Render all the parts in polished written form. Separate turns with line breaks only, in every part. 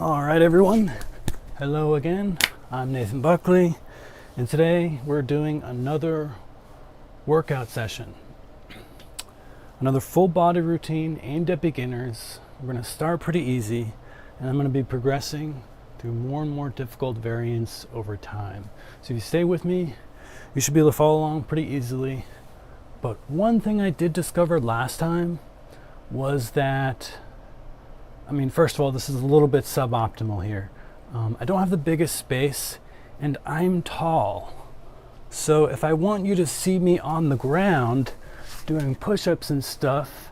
All right, everyone. Hello again. I'm Nathan Buckley, and today we're doing another workout session. Another full body routine aimed at beginners. We're going to start pretty easy, and I'm going to be progressing through more and more difficult variants over time. So if you stay with me, you should be able to follow along pretty easily. But one thing I did discover last time was that, first of all, this is a little bit suboptimal here. I don't have the biggest space, and I'm tall. So if I want you to see me on the ground doing push-ups and stuff,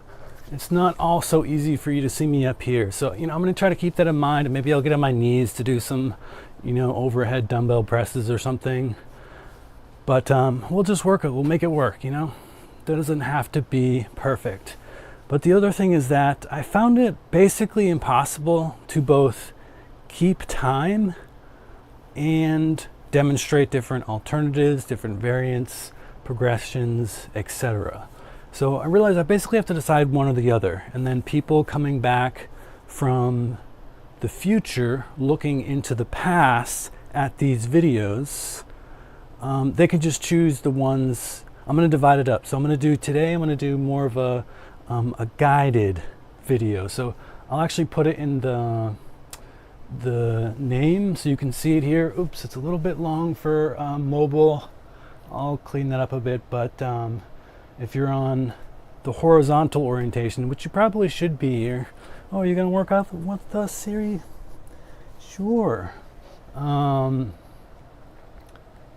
it's not all so easy for you to see me up here. So, I'm going to try to keep that in mind, and maybe I'll get on my knees to do some, overhead dumbbell presses or something. But we'll just work it. We'll make it work, That doesn't have to be perfect. But the other thing is that I found it basically impossible to both keep time and demonstrate different alternatives, different variants, progressions, etc. So I realized I basically have to decide one or the other. And then people coming back from the future, looking into the past at these videos, they can just choose the ones. I'm going to divide it up. So I'm going to do more of a guided video. So I'll actually put it in the name so you can see it here. Oops, it's a little bit long for mobile. I'll clean that up a bit, but if you're on the horizontal orientation, which you probably should be here. Oh, you're gonna work out with us, Siri? Sure.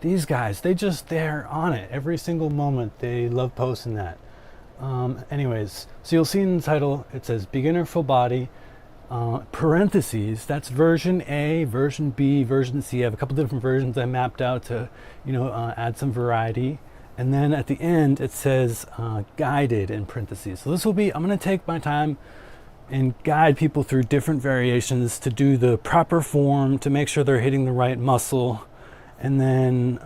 These guys, they're on it every single moment. They love posting that. Anyways, so you'll see in the title, it says beginner full body, parentheses, that's version A, version B, version C. I have a couple different versions I mapped out to, add some variety. And then at the end, it says guided in parentheses. So this will be, I'm going to take my time and guide people through different variations to do the proper form, to make sure they're hitting the right muscle. And then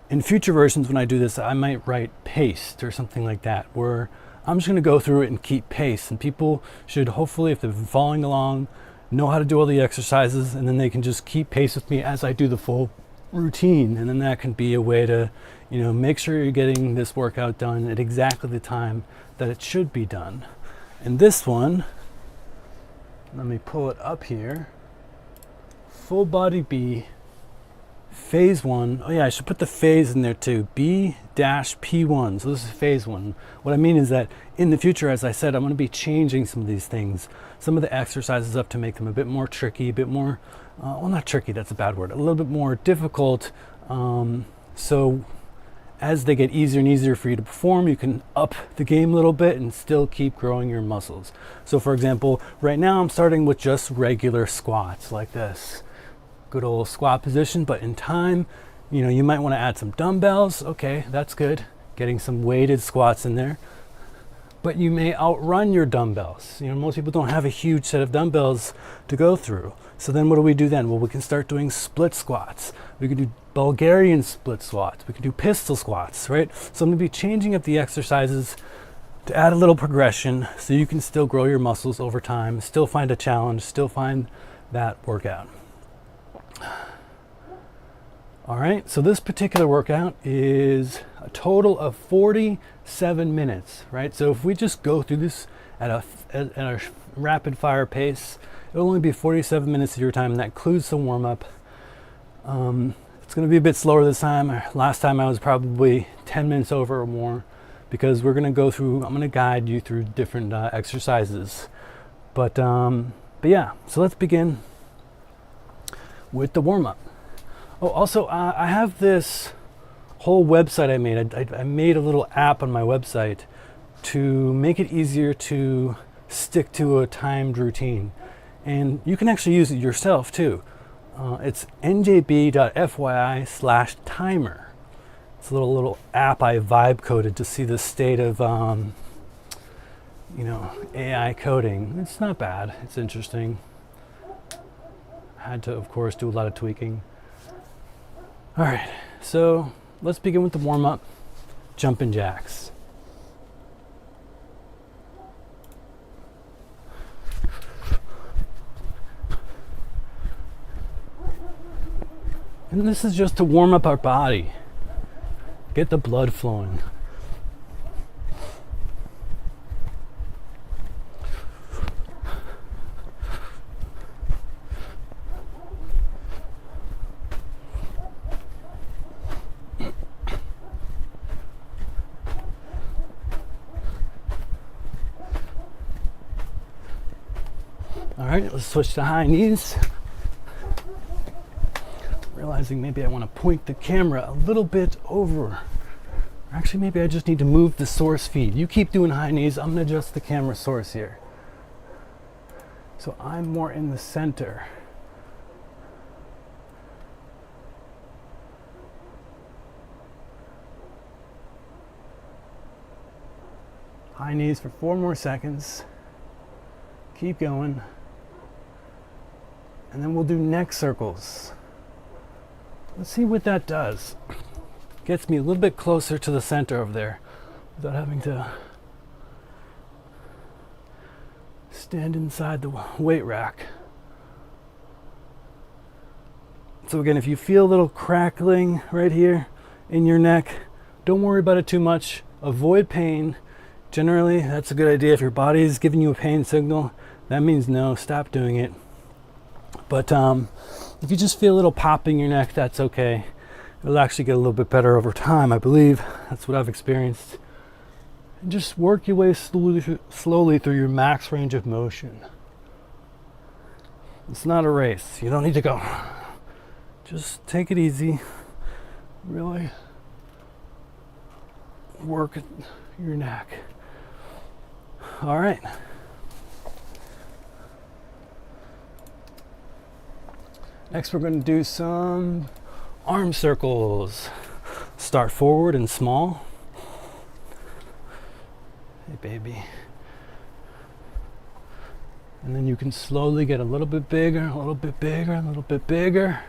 in future versions, when I do this, I might write paced or something like that, where I'm just going to go through it and keep pace. And people should hopefully, if they've been following along, know how to do all the exercises, and then they can just keep pace with me as I do the full routine. And then that can be a way to, make sure you're getting this workout done at exactly the time that it should be done. And this one, let me pull it up here. Full body B. Phase 1. Oh yeah, I should put the phase in there too. B-P1. So this is phase 1. What I mean is that in the future, as I said, I'm going to be changing some of these things, some of the exercises up to make them a bit more tricky, a bit more, not tricky, that's a bad word, a little bit more difficult. So as they get easier and easier for you to perform, you can up the game a little bit and still keep growing your muscles. So for example, right now I'm starting with just regular squats like this. Good old squat position, but in time, you might want to add some dumbbells. Okay, that's good. Getting some weighted squats in there. But you may outrun your dumbbells. Most people don't have a huge set of dumbbells to go through. So then what do we do then? Well, we can start doing split squats. We can do Bulgarian split squats. We can do pistol squats, right? So I'm going to be changing up the exercises to add a little progression so you can still grow your muscles over time, still find a challenge, still find that workout. All right, so this particular workout is a total of 47 minutes, right? So if we just go through this at a rapid fire pace, it'll only be 47 minutes of your time, and that includes some warm up. It's going to be a bit slower this time. Last time I was probably 10 minutes over or more, because we're going to go through, I'm going to guide you through different exercises. But yeah, so let's begin with the warm up. Oh, also, I have this whole website I made. I made a little app on my website to make it easier to stick to a timed routine. And you can actually use it yourself too. It's njb.fyi/timer. It's a little app I vibe coded to see the state of AI coding. It's not bad. It's interesting. Had to, of course, do a lot of tweaking. All right, so let's begin with the warm-up, jumping jacks. And this is just to warm up our body, get the blood flowing. All right, let's switch to high knees. Realizing maybe I want to point the camera a little bit over. Or actually, maybe I just need to move the source feed. You keep doing high knees. I'm going to adjust the camera source here. So I'm more in the center. High knees for 4 more seconds. Keep going. And then we'll do neck circles. Let's see what that does. Gets me a little bit closer to the center over there without having to stand inside the weight rack. So again, if you feel a little crackling right here in your neck, don't worry about it too much. Avoid pain. Generally, that's a good idea. If your body is giving you a pain signal, that means no, stop doing it. But if you just feel a little pop in your neck, that's okay. It'll actually get a little bit better over time, I believe. That's what I've experienced. And just work your way slowly through your max range of motion. It's not a race. You don't need to go. Just take it easy. Really work your neck. All right. Next, we're going to do some arm circles. Start forward and small. Hey, baby. And then you can slowly get a little bit bigger, a little bit bigger, a little bit bigger.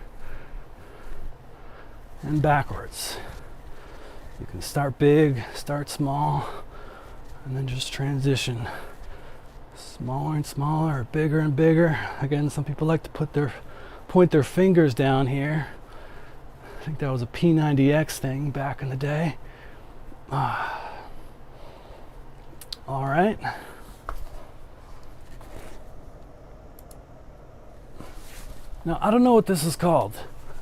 And backwards. You can start big, start small, and then just transition. Smaller and smaller, or bigger and bigger. Again, some people like to point their fingers down here. I think that was a P90X thing back in the day. All right. Now, I don't know what this is called.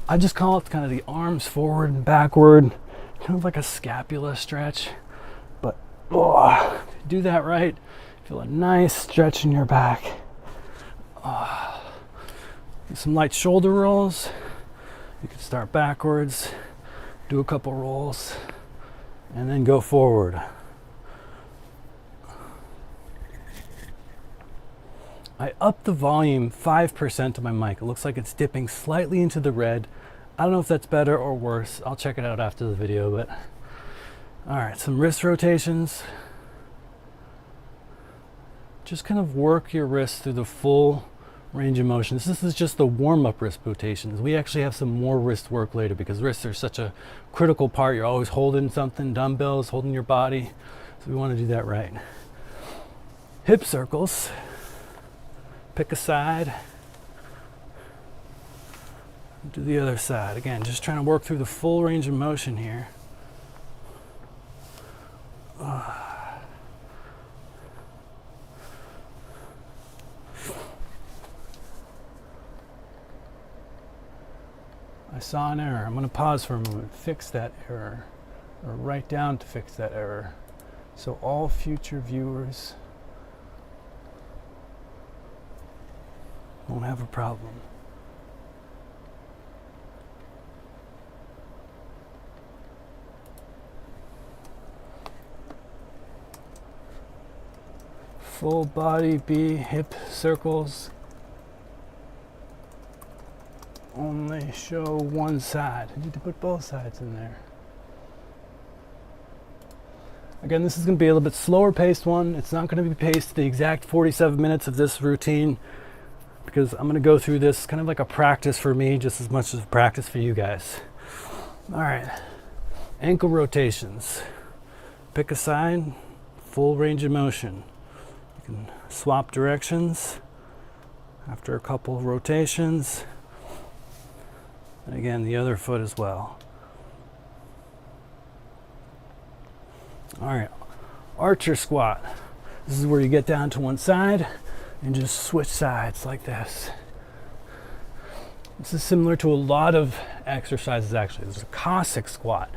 I just call it kind of the arms forward and backward, kind of like a scapula stretch. But if you do that right, feel a nice stretch in your back. Some light shoulder rolls. You can start backwards, do a couple rolls, and then go forward. I upped the volume 5% of my mic. It looks like it's dipping slightly into the red. I don't know if that's better or worse. I'll check it out after the video, but all right, some wrist rotations. Just kind of work your wrists through the full range of motion. This is just the warm-up wrist rotations. We actually have some more wrist work later because wrists are such a critical part. You're always holding something, dumbbells, holding your body. So we want to do that right. Hip circles. Pick a side. Do the other side. Again, just trying to work through the full range of motion here. I saw an error. I'm going to pause for a moment, fix that error, or write down to fix that error. So all future viewers won't have a problem. Full body B, hip circles. Only show one side. I need to put both sides in there. Again, this is going to be a little bit slower paced one. It's not going to be paced the exact 47 minutes of this routine because I'm going to go through this kind of like a practice for me just as much as a practice for you guys. All right. Ankle rotations. Pick a side, full range of motion. You can swap directions after a couple of rotations. And again, the other foot as well. All right, archer squat. This is where you get down to one side and just switch sides like this. This is similar to a lot of exercises actually. There's a Cossack squat.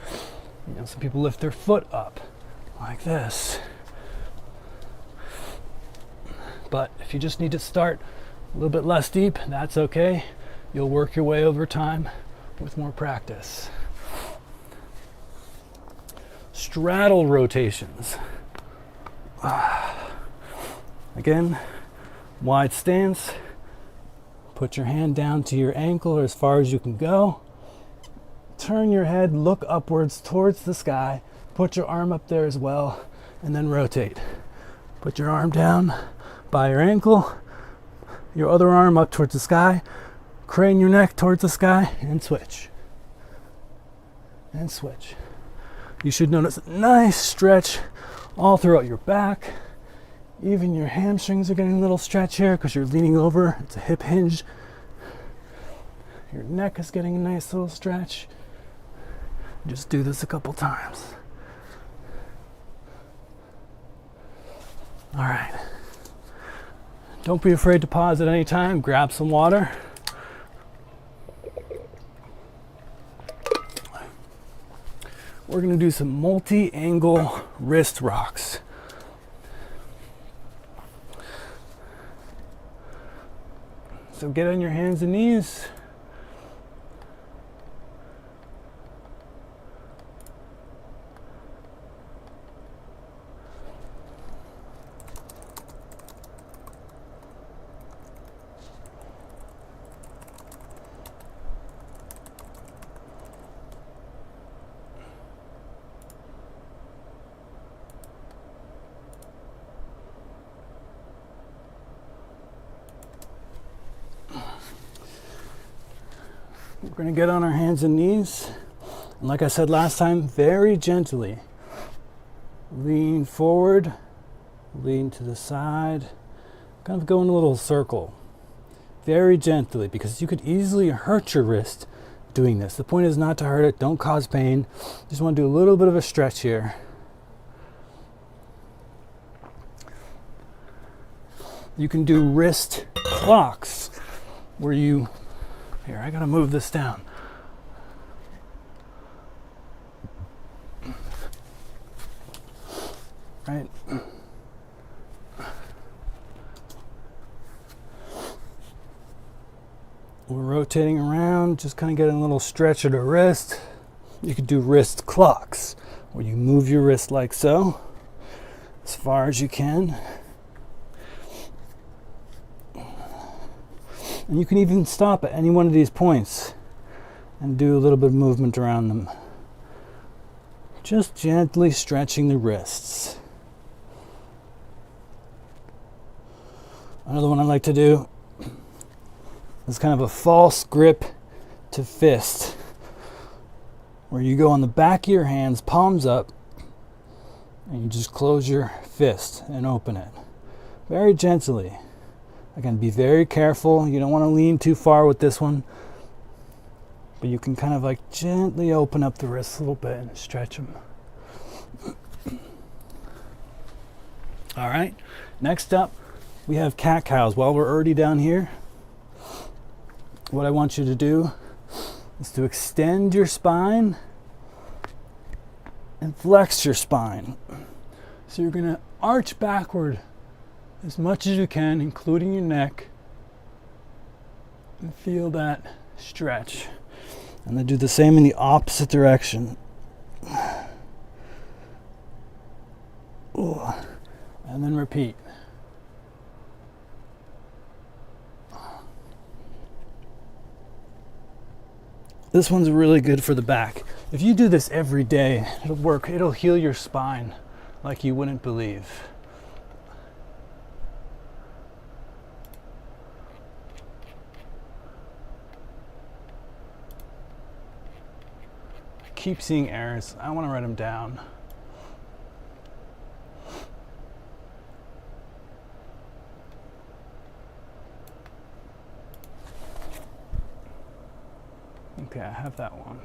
You know, some people lift their foot up like this. But if you just need to start a little bit less deep, that's okay. You'll work your way over time with more practice. Straddle rotations. Again, wide stance. Put your hand down to your ankle or as far as you can go. Turn your head, look upwards towards the sky. Put your arm up there as well, and then rotate. Put your arm down by your ankle, your other arm up towards the sky. Crane your neck towards the sky and switch. And switch. You should notice a nice stretch all throughout your back. Even your hamstrings are getting a little stretch here because you're leaning over. It's a hip hinge. Your neck is getting a nice little stretch. Just do this a couple times. All right. Don't be afraid to pause at any time. Grab some water. We're going to do some multi-angle wrist rocks. So get on your hands and knees. We're going to get on our hands and knees. And like I said last time, very gently. Lean forward, lean to the side, kind of go in a little circle. Very gently, because you could easily hurt your wrist doing this. The point is not to hurt it, don't cause pain. Just want to do a little bit of a stretch here. You can do wrist clocks, where you, here, I gotta move this down. Right. We're rotating around, just kind of getting a little stretch of the wrist. You could do wrist clocks, where you move your wrist like so, as far as you can. And you can even stop at any one of these points and do a little bit of movement around them. Just gently stretching the wrists. Another one I like to do is kind of a false grip to fist, where you go on the back of your hands, palms up, and you just close your fist and open it very gently. Again, be very careful. You don't want to lean too far with this one, but you can kind of like gently open up the wrists a little bit and stretch them. All right, next up we have cat cows. While we're already down here, what I want you to do is to extend your spine and flex your spine. So you're going to arch backward as much as you can, including your neck, and feel that stretch. And then do the same in the opposite direction. Ooh. And then repeat. This one's really good for the back. If you do this every day, it'll work. It'll heal your spine like you wouldn't believe. I keep seeing errors. I want to write them down. Okay, I have that one.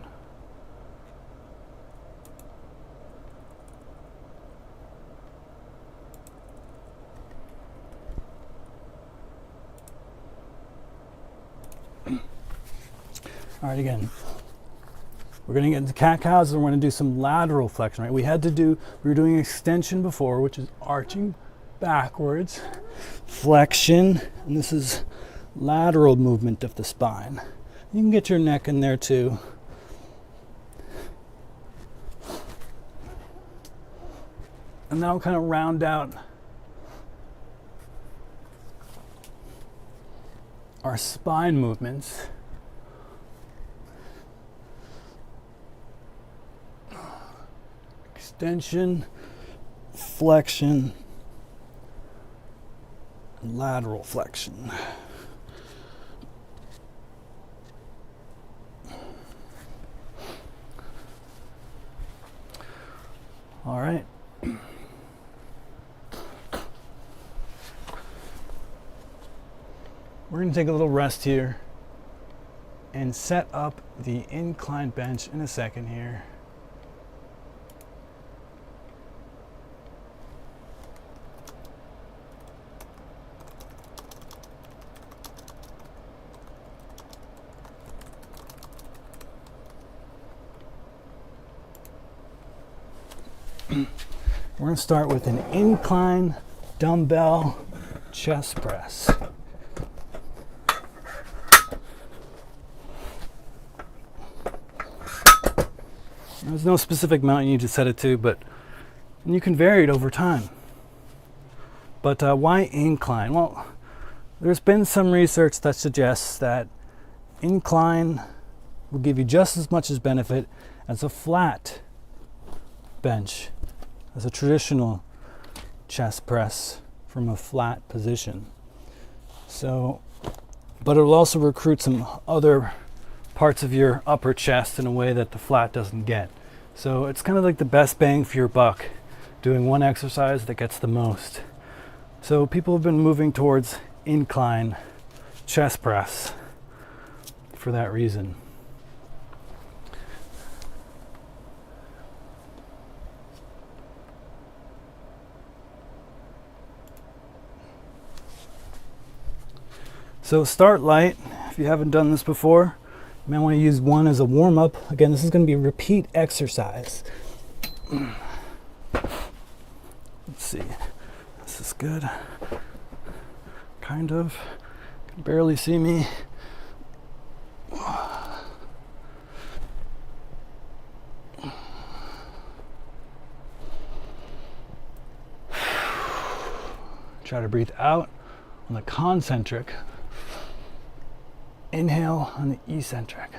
All right, again, we're going to get into cat-cows and we're going to do some lateral flexion, right? We were doing extension before, which is arching backwards, flexion, and this is lateral movement of the spine. You can get your neck in there too. And now kind of round out our spine movements. Extension, flexion, and lateral flexion. All right. We're going to take a little rest here and set up the incline bench in a second here. We're going to start with an incline dumbbell chest press. There's no specific amount you need to set it to, but you can vary it over time. But why incline? Well, there's been some research that suggests that incline will give you just as much as benefit as a flat bench, as a traditional chest press from a flat position. So, but it will also recruit some other parts of your upper chest in a way that the flat doesn't get. So it's kind of like the best bang for your buck, doing one exercise that gets the most. So people have been moving towards incline chest press for that reason. So start light. If you haven't done this before, you might want to use one as a warm-up. Again, this is going to be a repeat exercise. Let's see. This is good. Kind of. Can barely see me. Try to breathe out on the concentric. Inhale on the eccentric.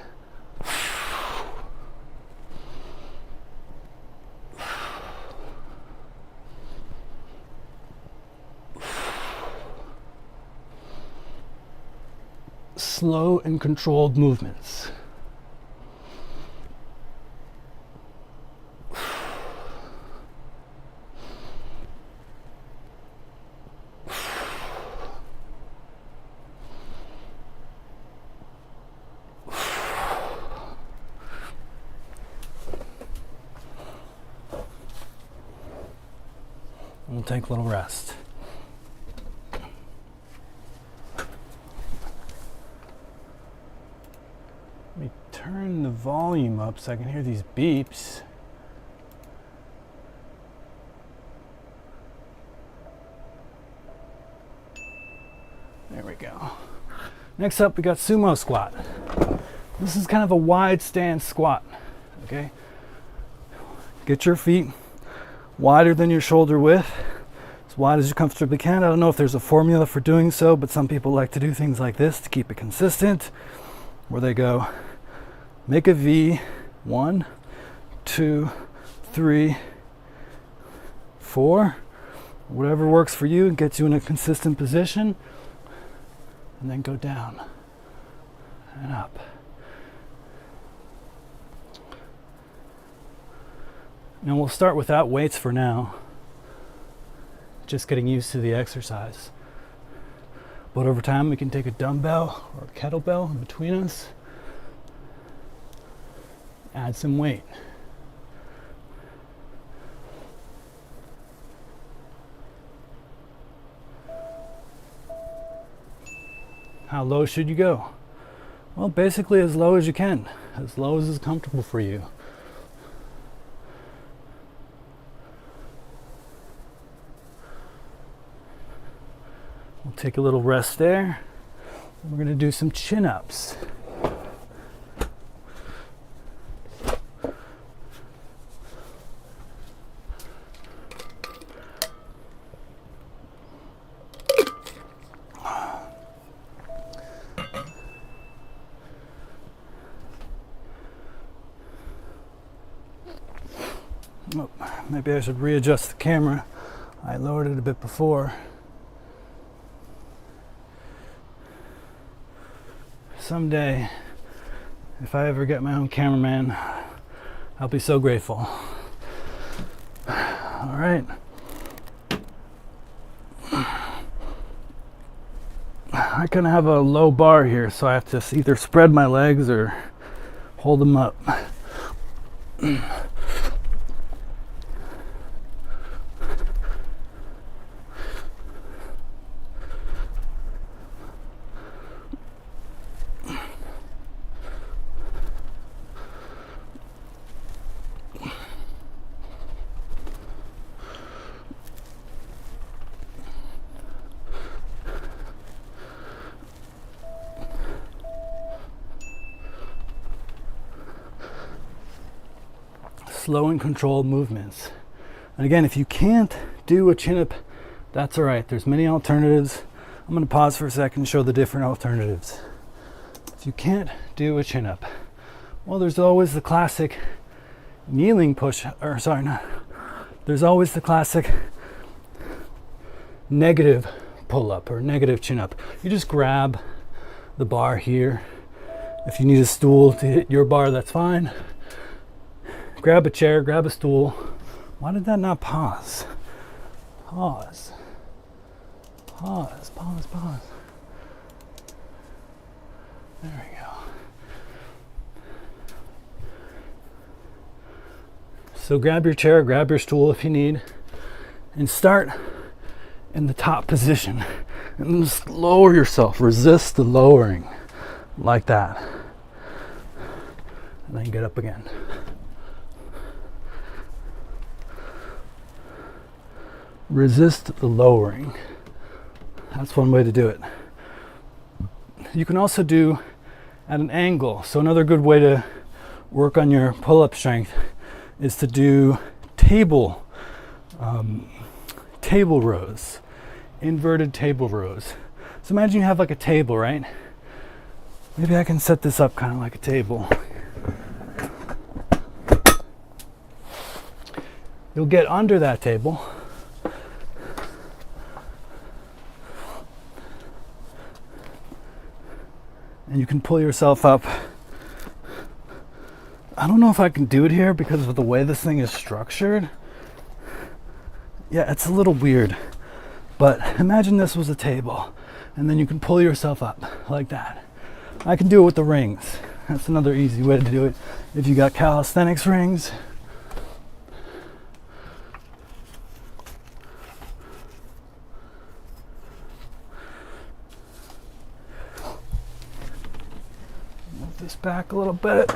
Slow and controlled movements. We'll take a little rest. Let me turn the volume up so I can hear these beeps. There we go. Next up, we got sumo squat. This is kind of a wide stance squat, okay? Get your feet wider than your shoulder width, as wide as you comfortably can. I don't know if there's a formula for doing so, but some people like to do things like this to keep it consistent, where they go, make a V, 1, 2, 3, 4, whatever works for you and gets you in a consistent position, and then go down and up. Now we'll start without weights for now, just getting used to the exercise. But over time we can take a dumbbell or a kettlebell in between us add some weight. How low should you go? Well, basically as low as you can, as low as is comfortable for you. We'll take a little rest there. We're going to do some chin-ups. Oh, maybe I should readjust the camera. I lowered it a bit before. Someday, if I ever get my own cameraman, I'll be so grateful. All right. I kind of have a low bar here, so I have to either spread my legs or hold them up. Slow and controlled movements. And again, if you can't do a chin-up, that's all right. There's many alternatives. I'm going to pause for a second and show the different alternatives. If you can't do a chin-up, well, there's always the classic kneeling push, or sorry, not. There's always the classic negative pull-up or negative chin-up. You just grab the bar here. If you need a stool to hit your bar, that's fine. Grab a chair, grab a stool. Why did that not pause? Pause. Pause, pause, pause. There we go. So grab your chair, grab your stool if you need, and start in the top position. And just lower yourself, resist the lowering, like that. And then get up again. Resist the lowering. That's one way to do it. You can also do at an angle. So another good way to work on your pull-up strength is to do table rows, inverted table rows. So imagine you have like a table, right? Maybe I can set this up kind of like a table. You'll get under that table. And you can pull yourself up. I don't know if I can do it here because of the way this thing is structured. Yeah, it's a little weird. But imagine this was a table, and then you can pull yourself up like that. I can do it with the rings. That's another easy way to do it. If you got calisthenics rings. This back a little bit.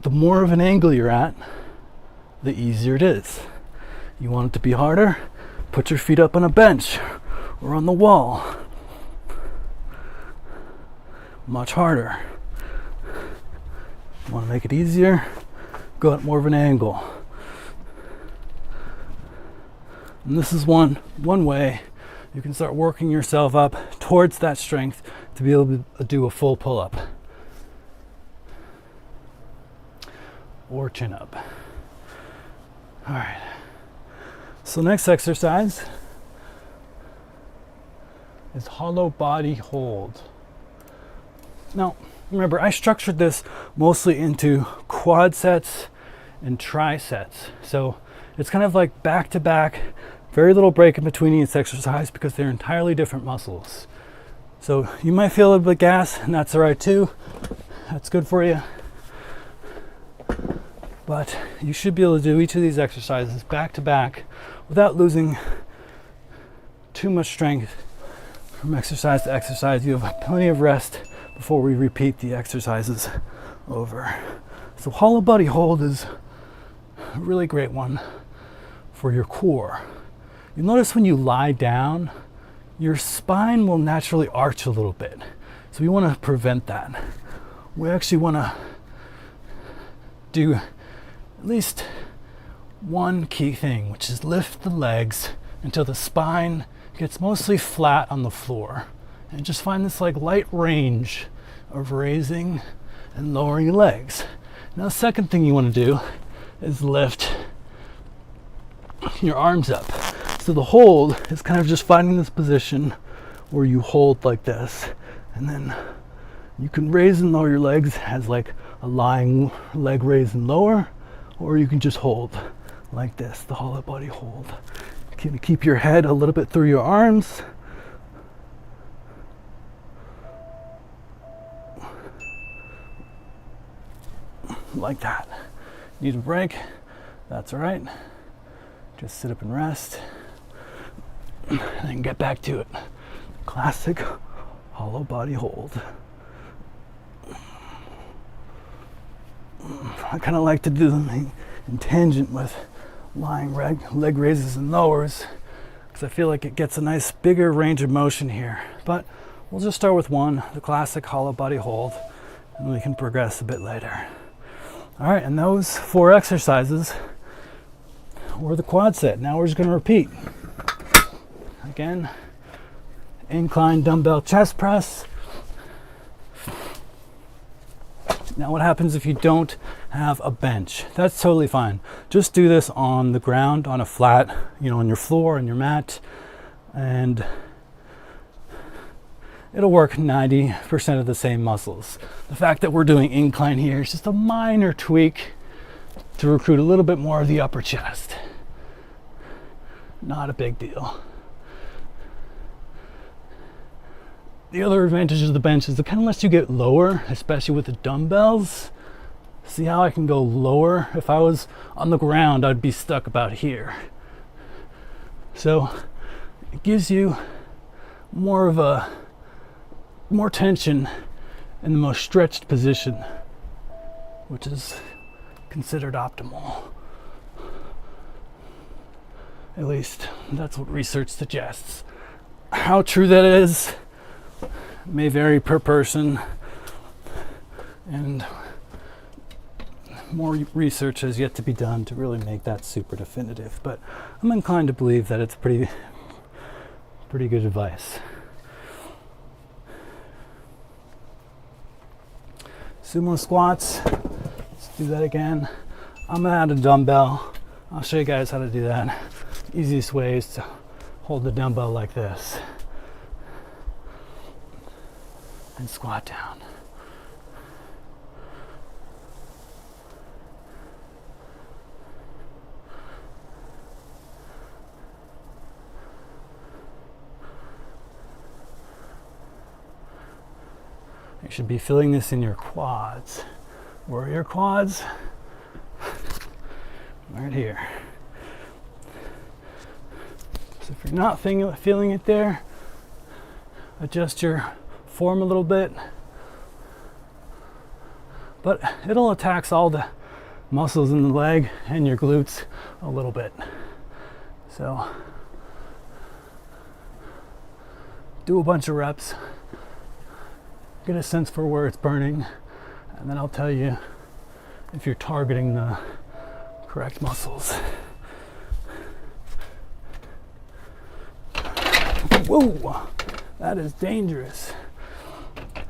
The more of an angle you're at, the easier it is. You want it to be harder? Put your feet up on a bench or on the wall. Much harder. Want to make it easier? Go at more of an angle. And this is one way you can start working yourself up towards that strength to be able to do a full pull-up or chin-up. All right. So next exercise is hollow body hold. Now, remember, I structured this mostly into quad sets and try sets. So it's kind of like back to back, very little break in between each exercise because they're entirely different muscles. So you might feel a little bit gas, and that's all right too. That's good for you. But you should be able to do each of these exercises back to back without losing too much strength from exercise to exercise. You have plenty of rest before we repeat the exercises over. So hollow body hold is a really great one for your core. You notice when you lie down, your spine will naturally arch a little bit. So we want to prevent that. We actually want to do at least one key thing, which is lift the legs until the spine gets mostly flat on the floor. And just find this like light range of raising and lowering your legs. Now the second thing you want to do is lift your arms up. So the hold is kind of just finding this position where you hold like this, and then you can raise and lower your legs as like a lying leg raise and lower, or you can just hold like this, the hollow body hold. You can keep your head a little bit through your arms. Like that. Need a break? That's all right. Just sit up and rest, and then get back to it. Classic hollow body hold. I kind of like to do them in tangent with lying leg raises and lowers, because I feel like it gets a nice bigger range of motion here. But we'll just start with one, the classic hollow body hold, and we can progress a bit later. All right, and those 4 exercises were the quad set. Now we're just going to repeat. Again, incline dumbbell chest press. Now what happens if you don't have a bench? That's totally fine. Just do this on the ground, on a flat, on your floor, on your mat, and it'll work 90% of the same muscles. The fact that we're doing incline here is just a minor tweak to recruit a little bit more of the upper chest. Not a big deal. The other advantage of the bench is it kind of lets you get lower, especially with the dumbbells. See how I can go lower? If I was on the ground, I'd be stuck about here. So it gives you more tension in the most stretched position, which is considered optimal. At least that's what research suggests. How true that is may vary per person, and more research has yet to be done to really make that super definitive, but I'm inclined to believe that it's pretty good advice. Sumo squats, let's do that again. I'm gonna add a dumbbell. I'll show you guys how to do that. Easiest way is to hold the dumbbell like this and squat down. You should be feeling this in your quads. Where are your quads? Right here. So if you're not feeling it there, adjust your form a little bit. But it'll tax all the muscles in the leg and your glutes a little bit. So do a bunch of reps. Get a sense for where it's burning, and then I'll tell you if you're targeting the correct muscles. Whoa, that is dangerous.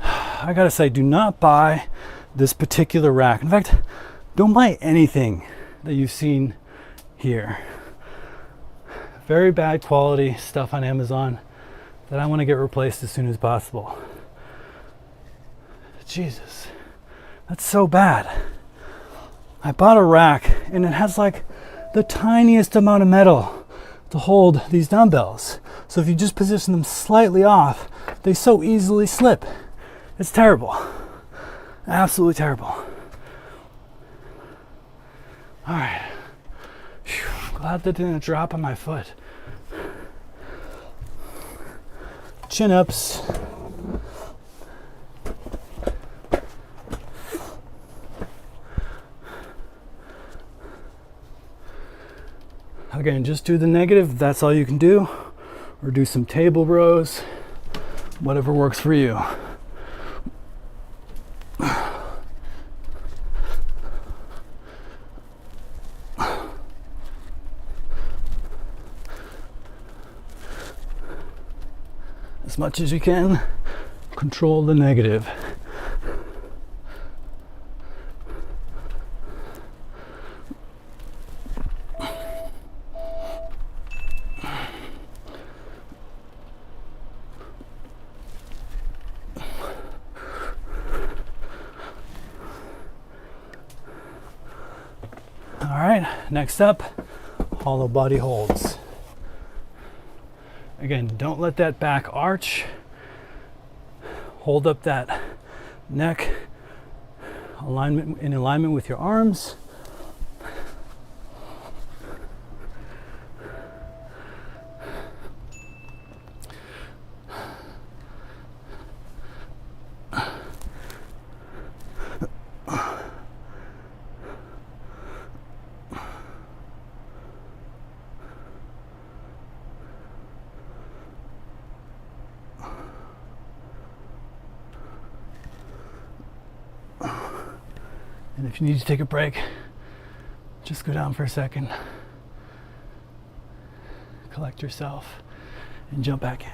I gotta say, do not buy this particular rack. In fact, don't buy anything that you've seen here. Very bad quality stuff on Amazon that I want to get replaced as soon as possible. Jesus, that's so bad. I bought a rack and it has like the tiniest amount of metal to hold these dumbbells. So if you just position them slightly off, they so easily slip. It's terrible. Absolutely terrible. All right. Whew. Glad that didn't drop on my foot. Chin ups. Again, just do the negative if that's all you can do, or do some table rows, whatever works for you. As much as you can, control the negative. All right, next up, hollow body holds. Again, don't let that back arch. Hold up that neck in alignment with your arms. And if you need to take a break, just go down for a second, collect yourself, and jump back in.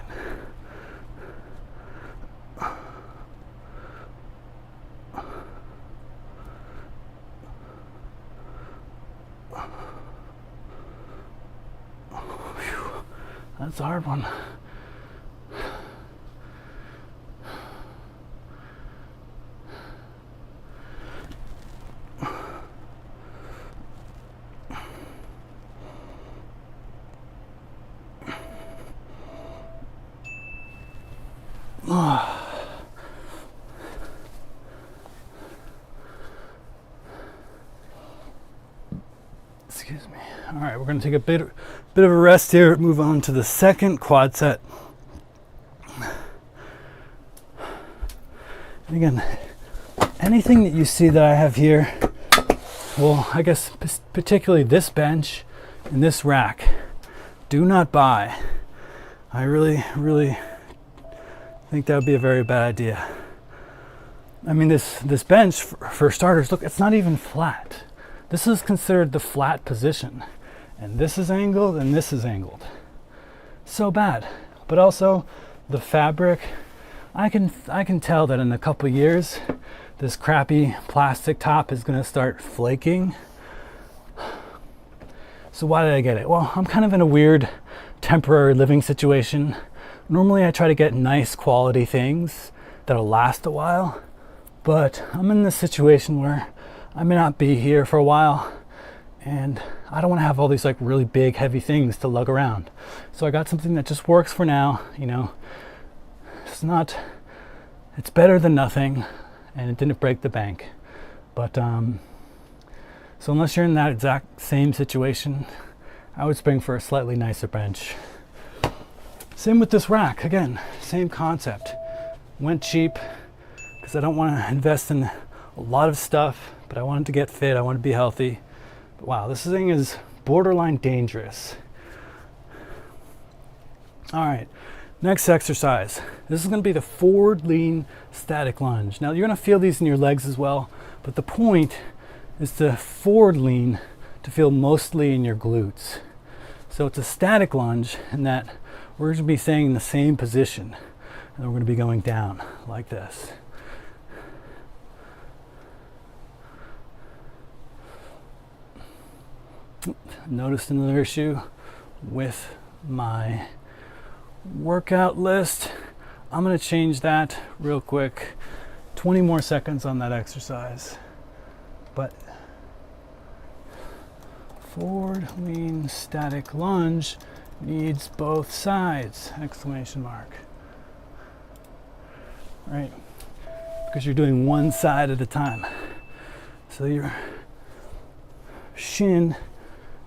Whew. That's a hard one. Excuse me. All right, we're going to take a bit of a rest here, move on to the second quad set. And again, anything that you see that I have here, well, I guess particularly this bench and this rack, do not buy. I really think that would be a very bad idea. I mean, this bench, for starters, look, it's not even flat. This is considered the flat position. And this is angled and this is angled. So bad. But also, the fabric, I can tell that in a couple years, this crappy plastic top is gonna start flaking. So why did I get it? Well, I'm kind of in a weird temporary living situation. Normally I try to get nice quality things that'll last a while, but I'm in this situation where I may not be here for a while and I don't want to have all these like really big heavy things to lug around. So I got something that just works for now, you know. It's better than nothing, and it didn't break the bank. But so unless you're in that exact same situation, I would spring for a slightly nicer bench. Same with this rack. Again, same concept. Went cheap because I don't want to invest in a lot of stuff, but I wanted to get fit, I want to be healthy. But wow, this thing is borderline dangerous. All right, next exercise. This is going to be the forward lean static lunge. Now you're going to feel these in your legs as well, but the point is to forward lean to feel mostly in your glutes. So it's a static lunge in that we're going to be staying in the same position, and then we're going to be going down like this. Noticed another issue with my workout list. I'm going to change that real quick. 20 more seconds on that exercise. But Forward lean static lunge needs both sides, exclamation mark. Right? Because you're doing one side at a time. So your shin,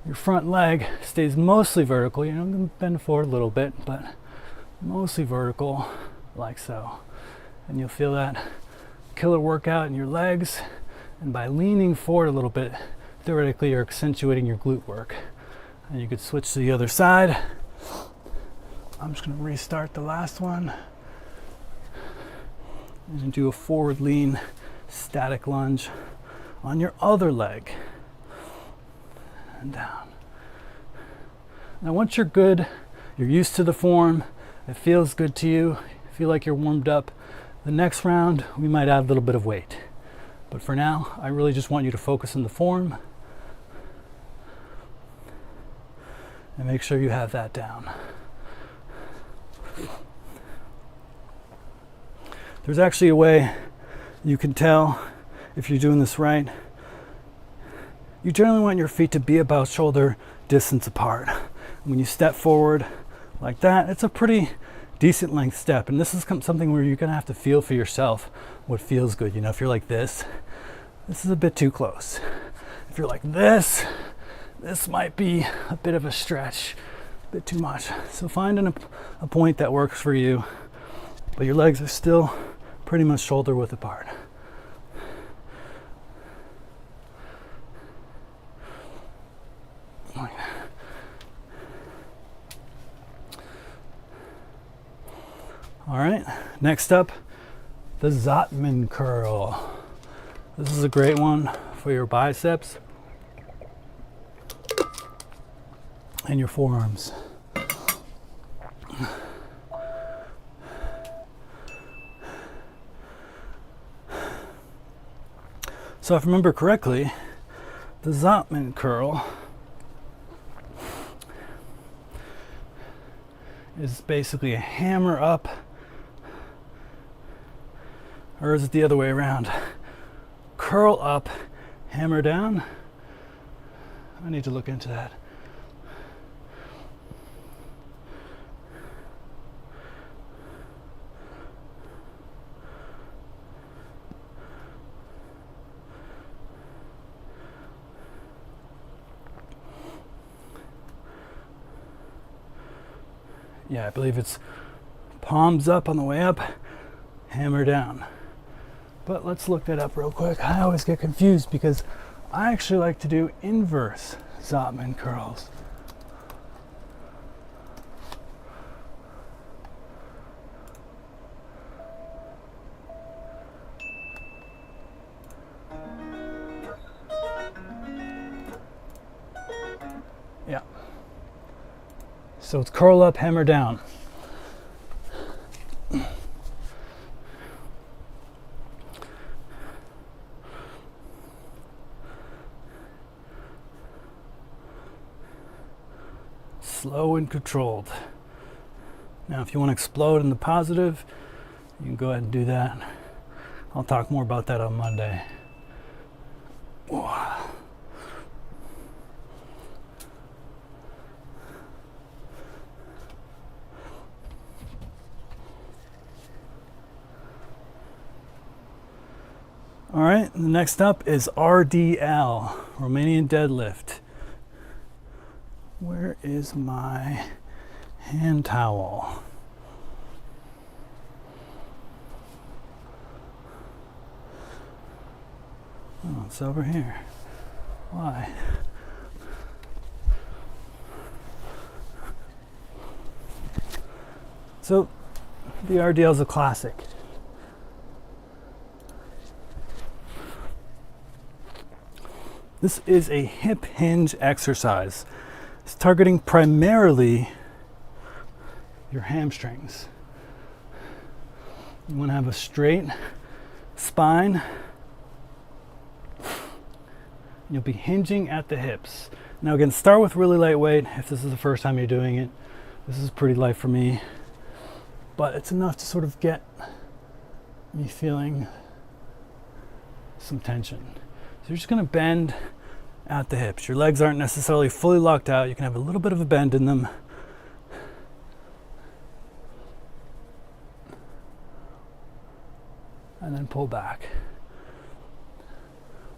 your front leg stays mostly vertical. You're going to bend forward a little bit, but mostly vertical, like so. And you'll feel that killer workout in your legs. And by leaning forward a little bit, theoretically you're accentuating your glute work. And you could switch to the other side. I'm just going to restart the last one. And do a forward lean static lunge on your other leg. And down. Now once you're good, you're used to the form, it feels good to you, feel like you're warmed up, the next round we might add a little bit of weight. But for now, I really just want you to focus on the form and make sure you have that down. There's actually a way you can tell if you're doing this right. You generally want your feet to be about shoulder distance apart. When you step forward like that, it's a pretty decent length step. And this is something where you're gonna have to feel for yourself what feels good. You know, if you're like this is a bit too close. If you're like this might be a bit of a stretch, a bit too much. So find a point that works for you, but your legs are still pretty much shoulder width apart. All right, next up, the Zotman curl. This is a great one for your biceps and your forearms. So if I remember correctly, the Zotman curl is basically a hammer up, or is it the other way around? Curl up, hammer down. I need to look into that. Yeah, I believe it's palms up on the way up, hammer down. But let's look that up real quick. I always get confused because I actually like to do inverse Zotman curls. Yeah. So it's curl up, hammer down. Slow and controlled. Now, if you want to explode in the positive, you can go ahead and do that. I'll talk more about that on Monday. Whoa. All right, the next up is RDL, Romanian deadlift. Where is my hand towel? Oh, it's over here. Why? So, the RDL is a classic. This is a hip hinge exercise. It's targeting primarily your hamstrings. You want to have a straight spine. You'll be hinging at the hips. Now again, start with really lightweight if this is the first time you're doing it. This is pretty light for me, but it's enough to sort of get me feeling some tension. So you're just going to bend at the hips. Your legs aren't necessarily fully locked out. You can have a little bit of a bend in them. And then pull back.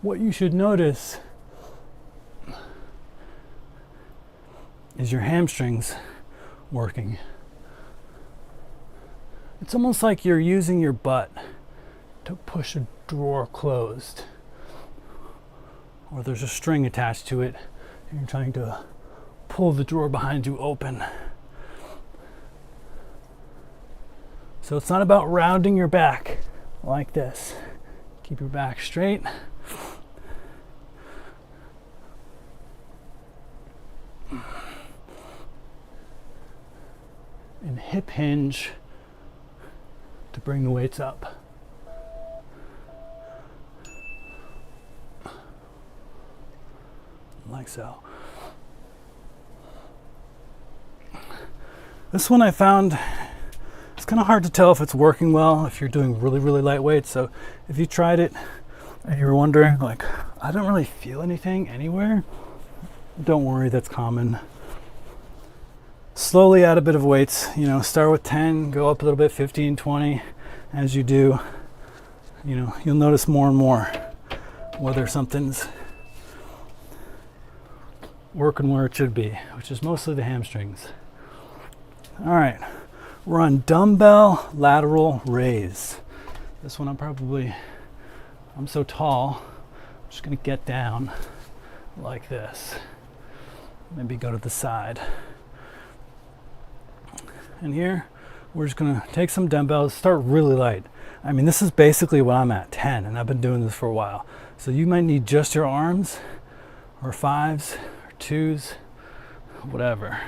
What you should notice is your hamstrings working. It's almost like you're using your butt to push a drawer closed. Or there's a string attached to it and you're trying to pull the drawer behind you open. So it's not about rounding your back like this. Keep your back straight. And hip hinge to bring the weights up. Like so. This one I found, it's kind of hard to tell if it's working well if you're doing really, really light weights. So if you tried it and you're wondering, like, I don't really feel anything anywhere, don't worry, that's common. Slowly add a bit of weights, you know, start with 10, go up a little bit, 15, 20. As you do, you know, you'll notice more and more whether something's working where it should be, which is mostly the hamstrings. All right, we're on dumbbell lateral raise. This one I'm so tall, I'm just gonna get down like this. Maybe go to the side. And here, we're just gonna take some dumbbells, start really light. I mean, this is basically what I'm at, 10, and I've been doing this for a while. So you might need just your arms, or 5s, or 2s, whatever.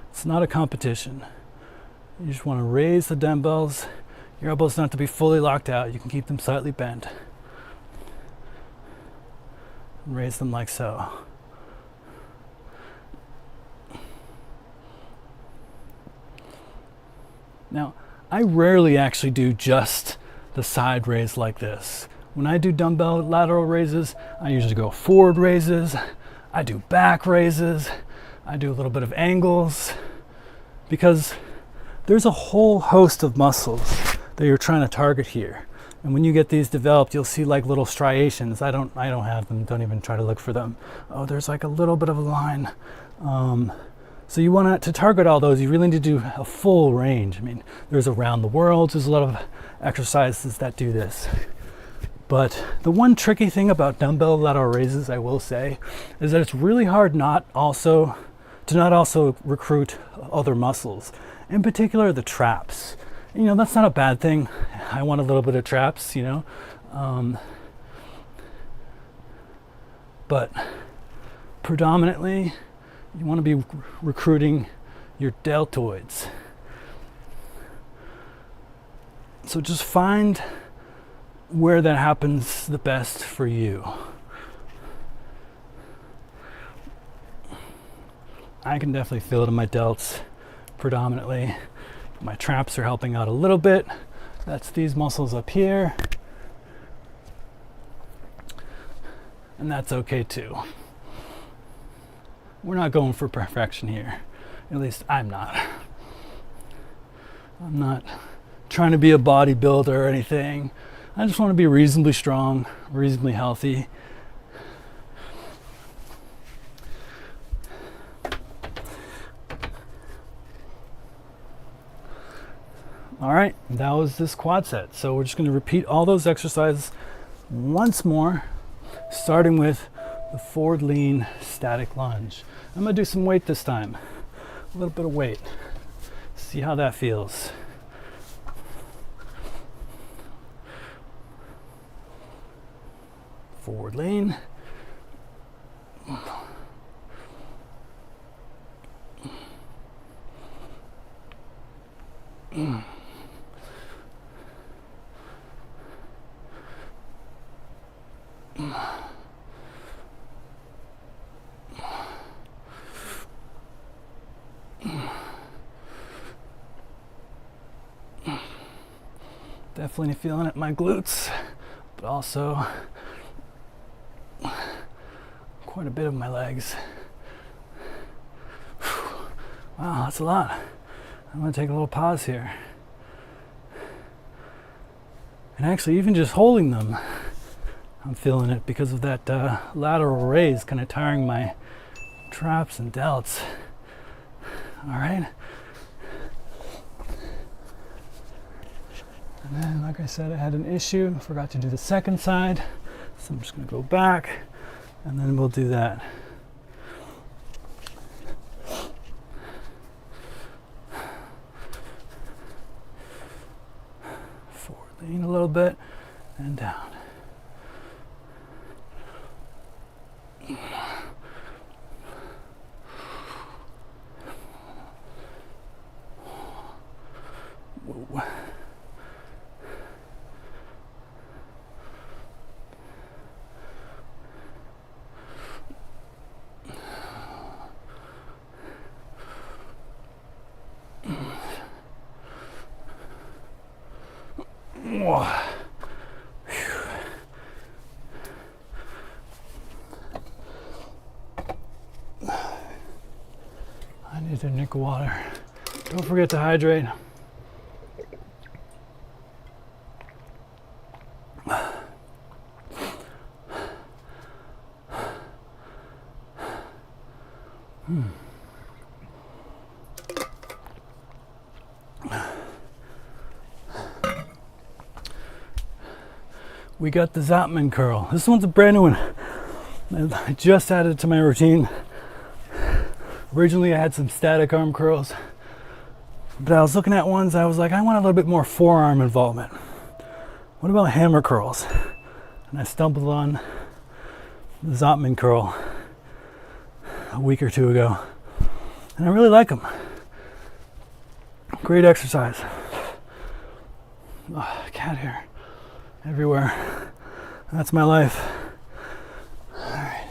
It's not a competition. You just wanna raise the dumbbells. Your elbows don't have to be fully locked out. You can keep them slightly bent. Raise them like so. Now, I rarely actually do just the side raise like this. When I do dumbbell lateral raises, I usually go forward raises, I do back raises, I do a little bit of angles, because there's a whole host of muscles that you're trying to target here. And when you get these developed, you'll see like little striations. I don't have them, don't even try to look for them. Oh, there's like a little bit of a line. So you want to target all those, you really need to do a full range. I mean, there's around the world, there's a lot of exercises that do this. But the one tricky thing about dumbbell lateral raises, I will say, is that it's really hard to not also recruit other muscles, in particular the traps. You know, that's not a bad thing. I want a little bit of traps, you know. But predominantly, you want to be recruiting your deltoids. So just find where that happens the best for you. I can definitely feel it in my delts predominantly. My traps are helping out a little bit. That's these muscles up here. And that's okay too. We're not going for perfection here. At least I'm not. I'm not trying to be a bodybuilder or anything. I just want to be reasonably strong, reasonably healthy. All right, that was this quad set. So we're just going to repeat all those exercises once more, starting with the forward lean static lunge. I'm going to do some weight this time, a little bit of weight. See how that feels. Forward lean. Definitely feeling it in my glutes, but also quite a bit of my legs. Wow, that's a lot. I'm going to take a little pause here. And actually, even just holding them, I'm feeling it because of that lateral raise, kind of tiring my traps and delts. All right. And then, like I said, I had an issue. Forgot to do the second side. So I'm just going to go back, and then we'll do that. Forward lean a little bit, and down. Whoa. I need to drink water. Don't forget to hydrate. We got the Zotman curl. This one's a brand new one. I just added it to my routine. Originally I had some static arm curls, but I was looking at ones, I was like, I want a little bit more forearm involvement. What about hammer curls? And I stumbled on the Zotman curl a week or two ago, and I really like them. Great exercise. Oh, cat hair everywhere. That's my life. All right.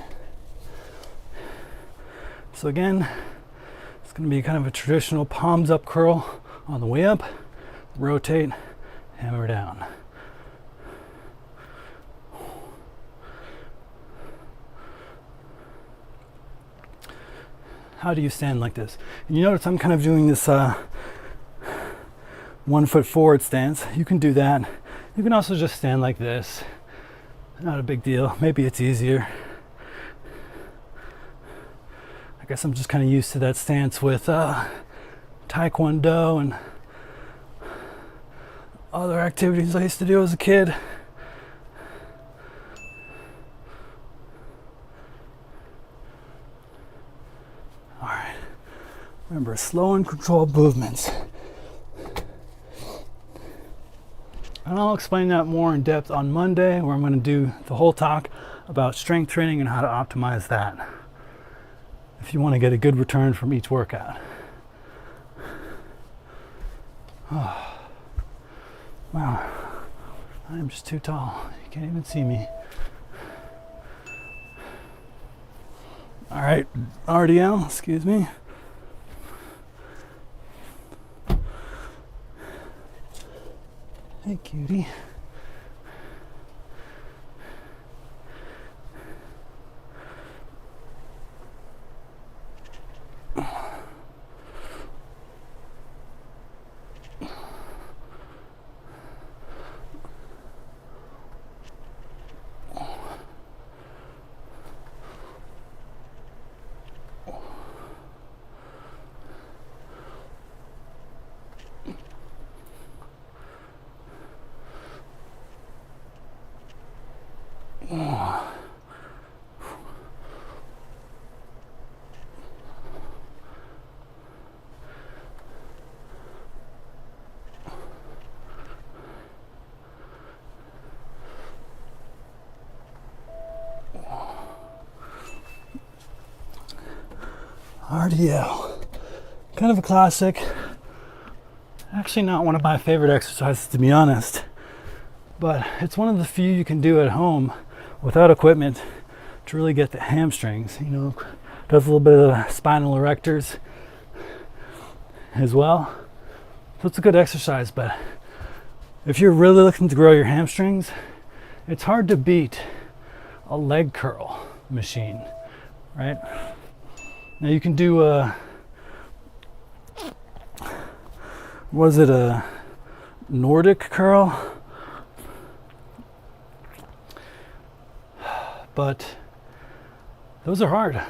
So again, it's going to be kind of a traditional palms up curl on the way up, rotate, hammer down. How do you stand like this? And you notice I'm kind of doing this 1 foot forward stance. You can do that. You can also just stand like this. Not a big deal. Maybe it's easier. I guess I'm just kind of used to that stance with Taekwondo and other activities I used to do as a kid. All right. Remember, slow and controlled movements. And I'll explain that more in depth on Monday, where I'm going to do the whole talk about strength training and how to optimize that, if you want to get a good return from each workout. Oh, wow, I'm just too tall. You can't even see me. All right, RDL, excuse me. Hey, cutie. RDL, kind of a classic. Actually not one of my favorite exercises, to be honest, but it's one of the few you can do at home without equipment to really get the hamstrings. You know, does a little bit of spinal erectors as well. So it's a good exercise, but if you're really looking to grow your hamstrings, it's hard to beat a leg curl machine. right? Now you can do was it a Nordic curl? But those are hard.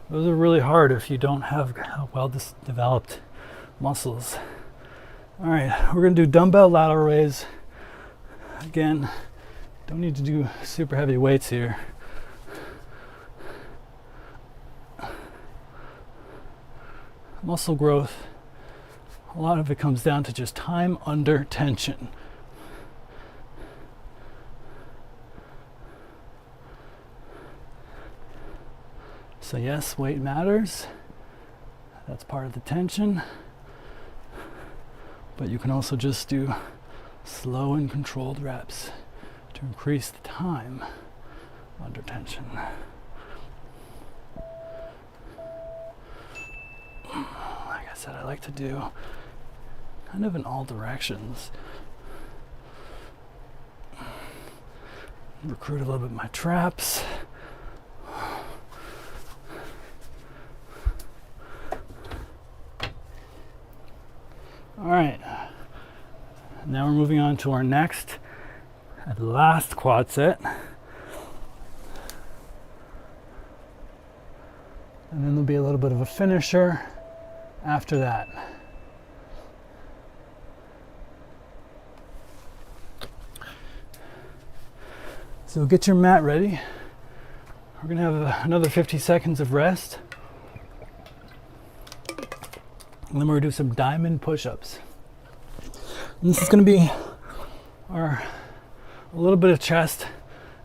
Those are really hard if you don't have well developed muscles. All right, we're gonna do dumbbell lateral raise. Again, don't need to do super heavy weights here. Muscle growth, a lot of it comes down to just time under tension. So yes, weight matters. That's part of the tension. But you can also just do slow and controlled reps to increase the time under tension. Like I said, I like to do kind of in all directions. Recruit a little bit my traps. All right, now we're moving on to our next and last quad set. And then there'll be a little bit of a finisher after that. So get your mat ready. We're gonna have another 50 seconds of rest. And then we're gonna do some diamond push-ups. And this is gonna be a little bit of chest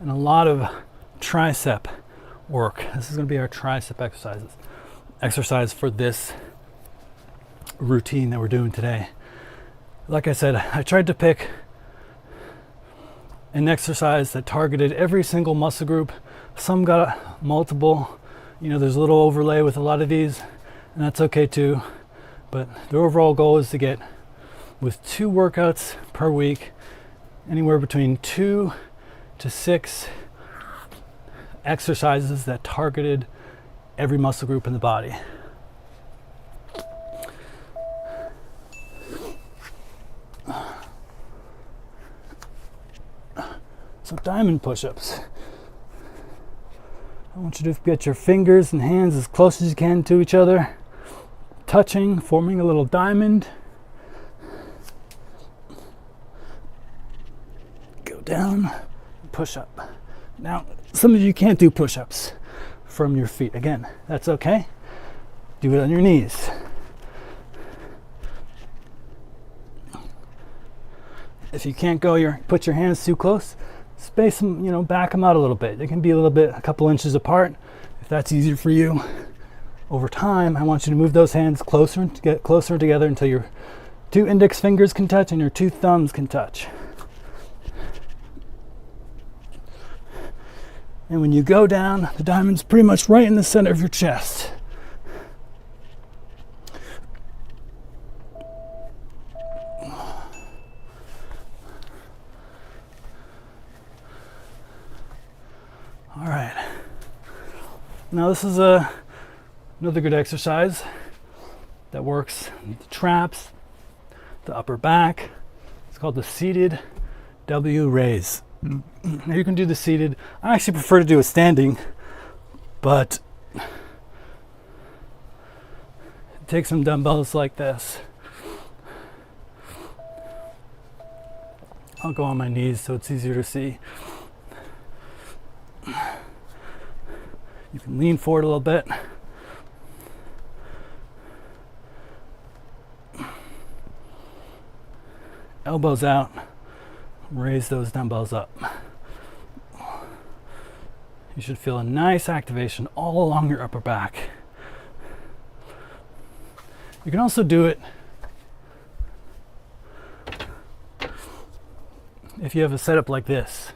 and a lot of tricep work. This is gonna be our tricep exercise for this routine that we're doing today. Like I said, I tried to pick an exercise that targeted every single muscle group. Some got multiple, there's a little overlay with a lot of these, and that's okay too. But the overall goal is to get, with 2 workouts per week, anywhere between 2 to 6 exercises that targeted every muscle group in the body. So diamond push-ups. I want you to get your fingers and hands as close as you can to each other, touching, forming a little diamond. Go down, push up. Now, some of you can't do push-ups from your feet. Again, that's okay. Do it on your knees. If you can't go, put your hands too close, space them, back them out a little bit. They can be a couple inches apart, if that's easier for you. Over time, I want you to move those hands closer and get closer together until your 2 index fingers can touch and your 2 thumbs can touch. And when you go down, the diamond's pretty much right in the center of your chest. All right. Now this is another good exercise that works the traps, the upper back. It's called the seated W raise. Now you can do the seated. I actually prefer to do a standing, but take some dumbbells like this. I'll go on my knees so it's easier to see. You can lean forward a little bit. Elbows out. Raise those dumbbells up. You should feel a nice activation all along your upper back. You can also do it if you have a setup like this,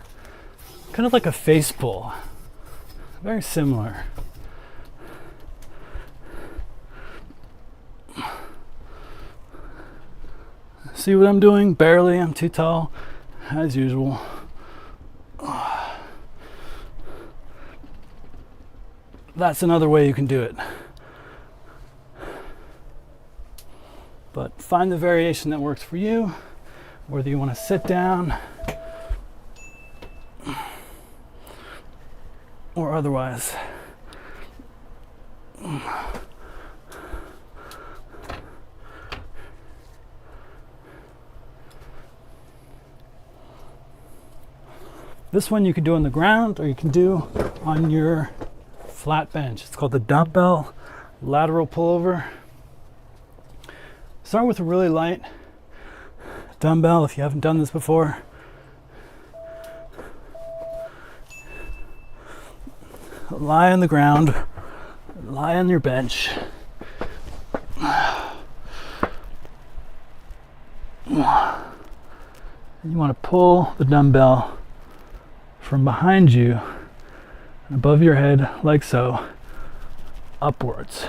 kind of like a face pull. Very similar. See what I'm doing? Barely. I'm too tall, as usual. that's another way you can do it. But find the variation that works for you, whether you want to sit down or otherwise. This one you can do on the ground, or you can do on your flat bench. It's called the dumbbell lateral pullover. Start with a really light dumbbell if you haven't done this before. Lie on the ground, lie on your bench. And you want to pull the dumbbell from behind you, above your head, like so, upwards.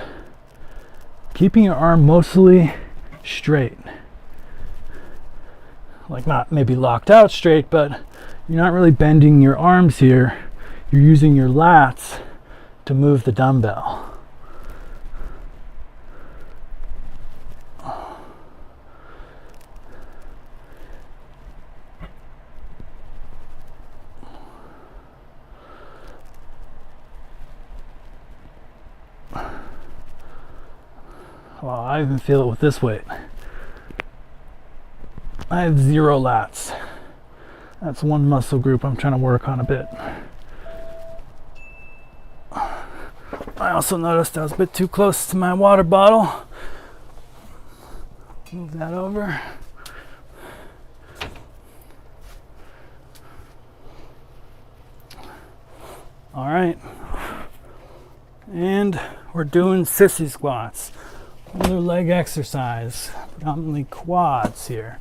Keeping your arm mostly straight. Like not maybe locked out straight, but you're not really bending your arms here. You're using your lats to move the dumbbell. Well, I even feel it with this weight. I have 0 lats. That's one muscle group I'm trying to work on a bit. I also noticed I was a bit too close to my water bottle. Move that over. All right. And we're doing sissy squats. Another leg exercise, predominantly quads here.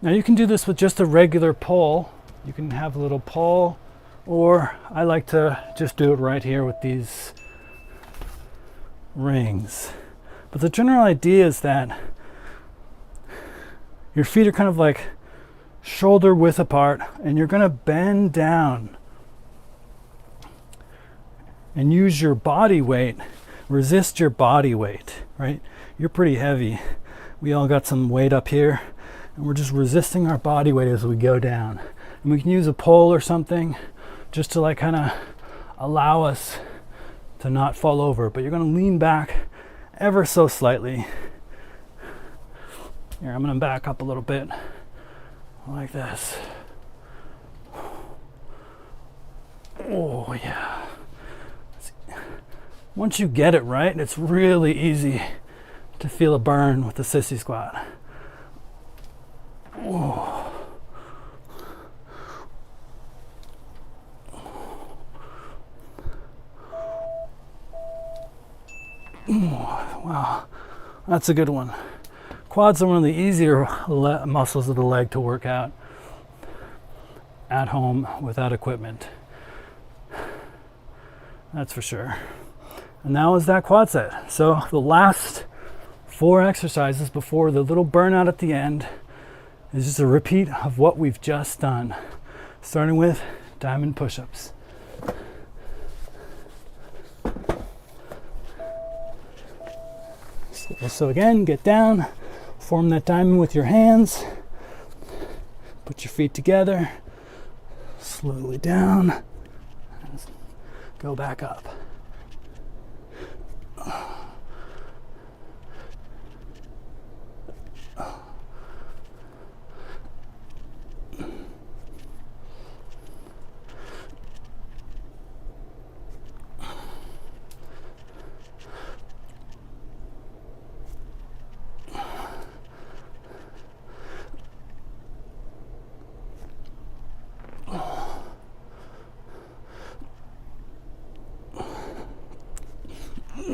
Now you can do this with just a regular pole. You can have a little pole, or I like to just do it right here with these rings. But the general idea is that your feet are kind of like shoulder width apart, and you're going to bend down and use your body weight, resist your body weight, right? You're pretty heavy. We all got some weight up here, and we're just resisting our body weight as we go down. And we can use a pole or something just to like kind of allow us to not fall over, but you're going to lean back ever so slightly. Here, I'm going to back up a little bit like this. Oh yeah. Once you get it right, it's really easy to feel a burn with the sissy squat. Oh. Wow, that's a good one. Quads are one of the easier muscles of the leg to work out at home without equipment. That's for sure. And that was that quad set. So the last 4 exercises before the little burnout at the end is just a repeat of what we've just done, starting with diamond push-ups. So again, get down, form that diamond with your hands, put your feet together, slowly down, and go back up.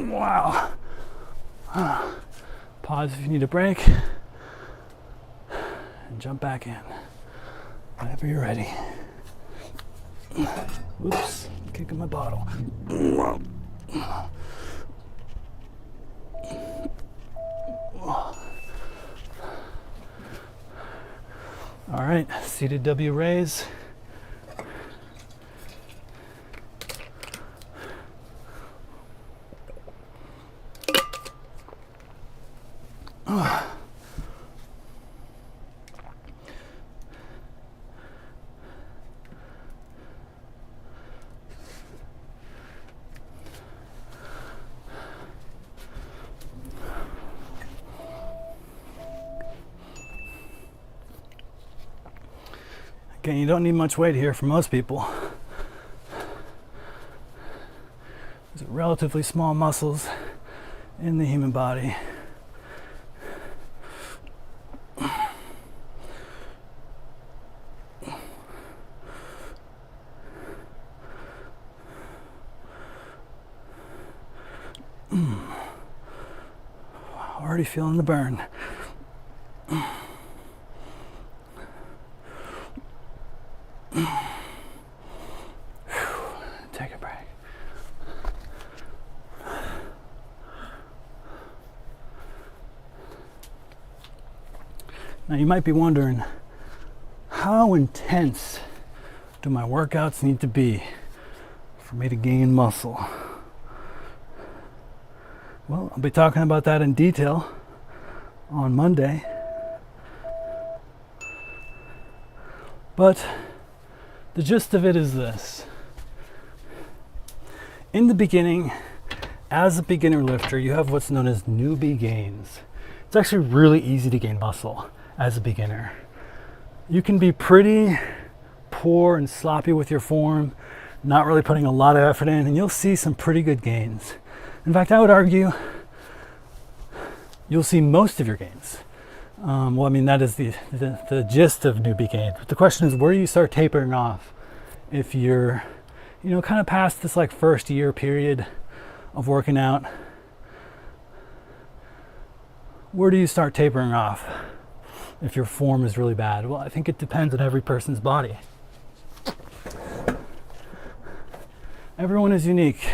Wow. Pause if you need a break and jump back in whenever you're ready. Oops, kicking my bottle. All right, seated W raise. Okay, you don't need much weight here for most people. These are relatively small muscles in the human body. Already feeling the burn. Take a break. Now you might be wondering, how intense do my workouts need to be for me to gain muscle? Well, I'll be talking about that in detail on Monday. But the gist of it is this. In the beginning, as a beginner lifter, you have what's known as newbie gains. It's actually really easy to gain muscle as a beginner. You can be pretty poor and sloppy with your form, not really putting a lot of effort in, and you'll see some pretty good gains. In fact, I would argue you'll see most of your gains. Well, I mean, that is the gist of newbie gains. But the question is, where do you start tapering off? If you're, kind of past this like first year period of working out, where do you start tapering off if your form is really bad? Well, I think it depends on every person's body. Everyone is unique.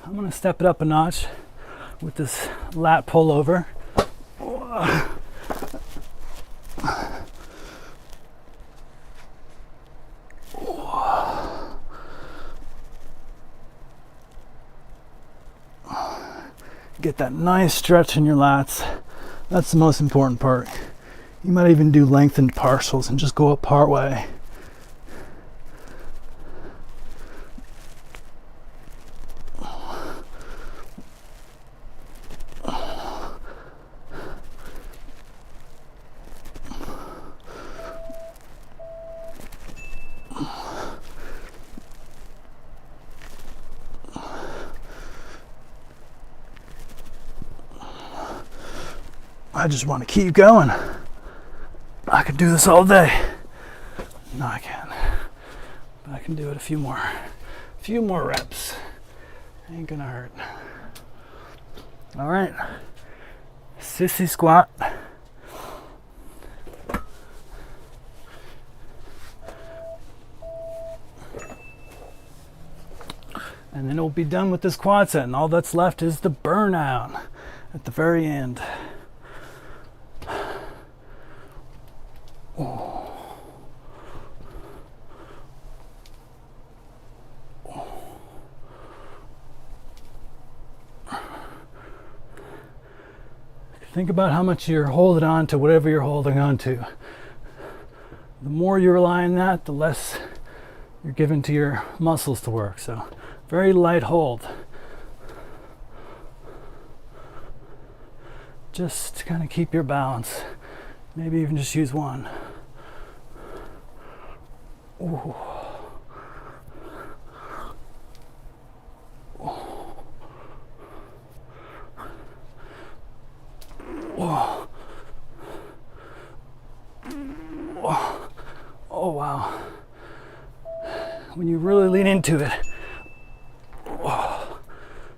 I'm gonna step it up a notch with this lat pullover. Get that nice stretch in your lats. That's the most important part. You might even do lengthened partials and just go up part way. I just want to keep going. I could do this all day. No, I can't. But I can do it a few more reps. Ain't gonna hurt. All right. Sissy squat. And then we'll be done with this quad set, and all that's left is the burnout at the very end. Think about how much you're holding on to whatever you're holding on to. The more you rely on that, the less you're giving to your muscles to work. So, very light hold. Just to kind of keep your balance. Maybe even just use one. Ooh. Whoa. Whoa. Oh wow. When you really lean into it, whoa,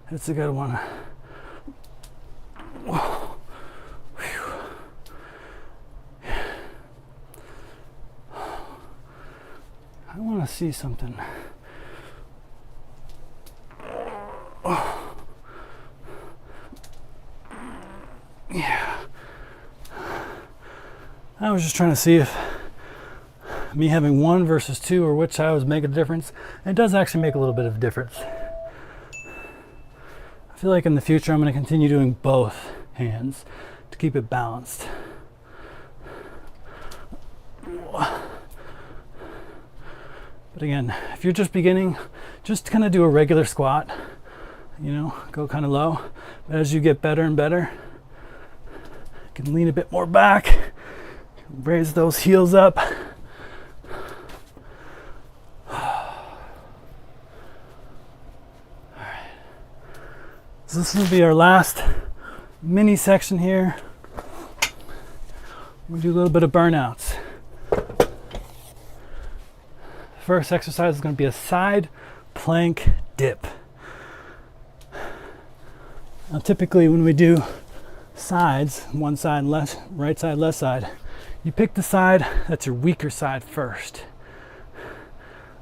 that's a good one. Whoa. Whew. I want to see something. Oh. Yeah. I was just trying to see if me having one versus two or which side was making a difference. It does actually make a little bit of a difference. I feel like in the future I'm going to continue doing both hands to keep it balanced. But again, if you're just beginning, just kind of do a regular squat, go kind of low. But as you get better and better, you can lean a bit more back, raise those heels up, So this will be our last mini section here. We'll do a little bit of burnouts. First exercise is going to be a side plank dip. Now typically when we do sides, one side, left, right side, left side, you pick the side that's your weaker side first,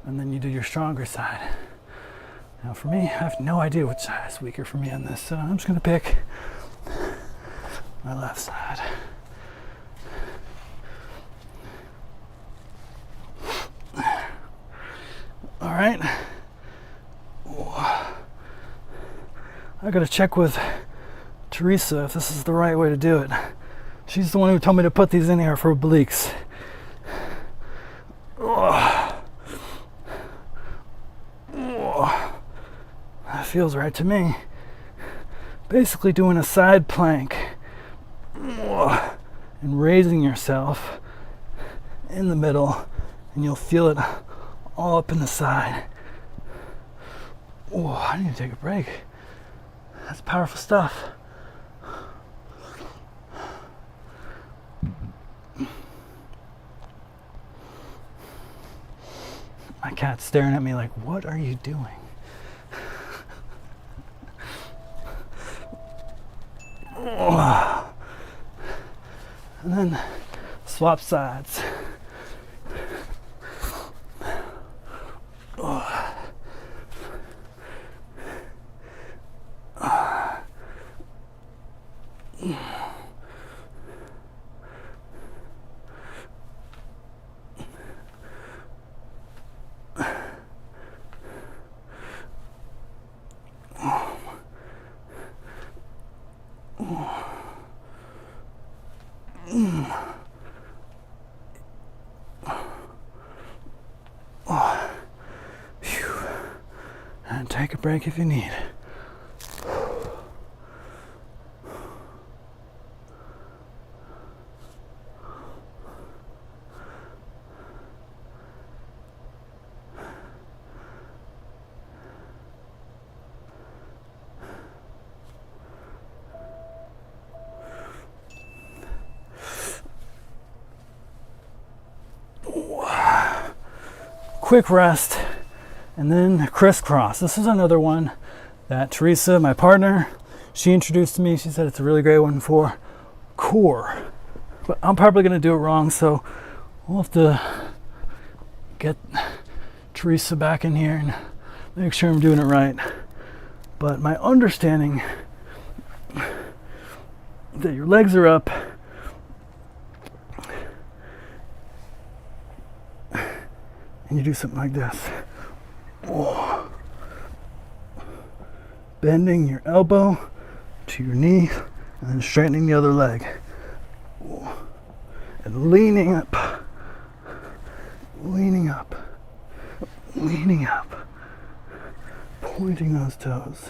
and then you do your stronger side. Now for me, I have no idea which side is weaker for me on this, so I'm just going to pick my left side. All right. I got to check with Teresa if this is the right way to do it. She's the one who told me to put these in here for obliques. That feels right to me. Basically doing a side plank and raising yourself in the middle, and you'll feel it all up in the side. Oh, I need to take a break. That's powerful stuff. My cat's staring at me like, what are you doing? And then swap sides. And take a break if you need. Quick rest, and then crisscross. This is another one that Teresa, my partner, she introduced to me. She said it's a really great one for core, but I'm probably going to do it wrong, so we'll have to get Teresa back in here and make sure I'm doing it right. But my understanding that your legs are up and you do something like this. Oh. Bending your elbow to your knee and then straightening the other leg. Oh. And leaning up, leaning up, leaning up, pointing those toes.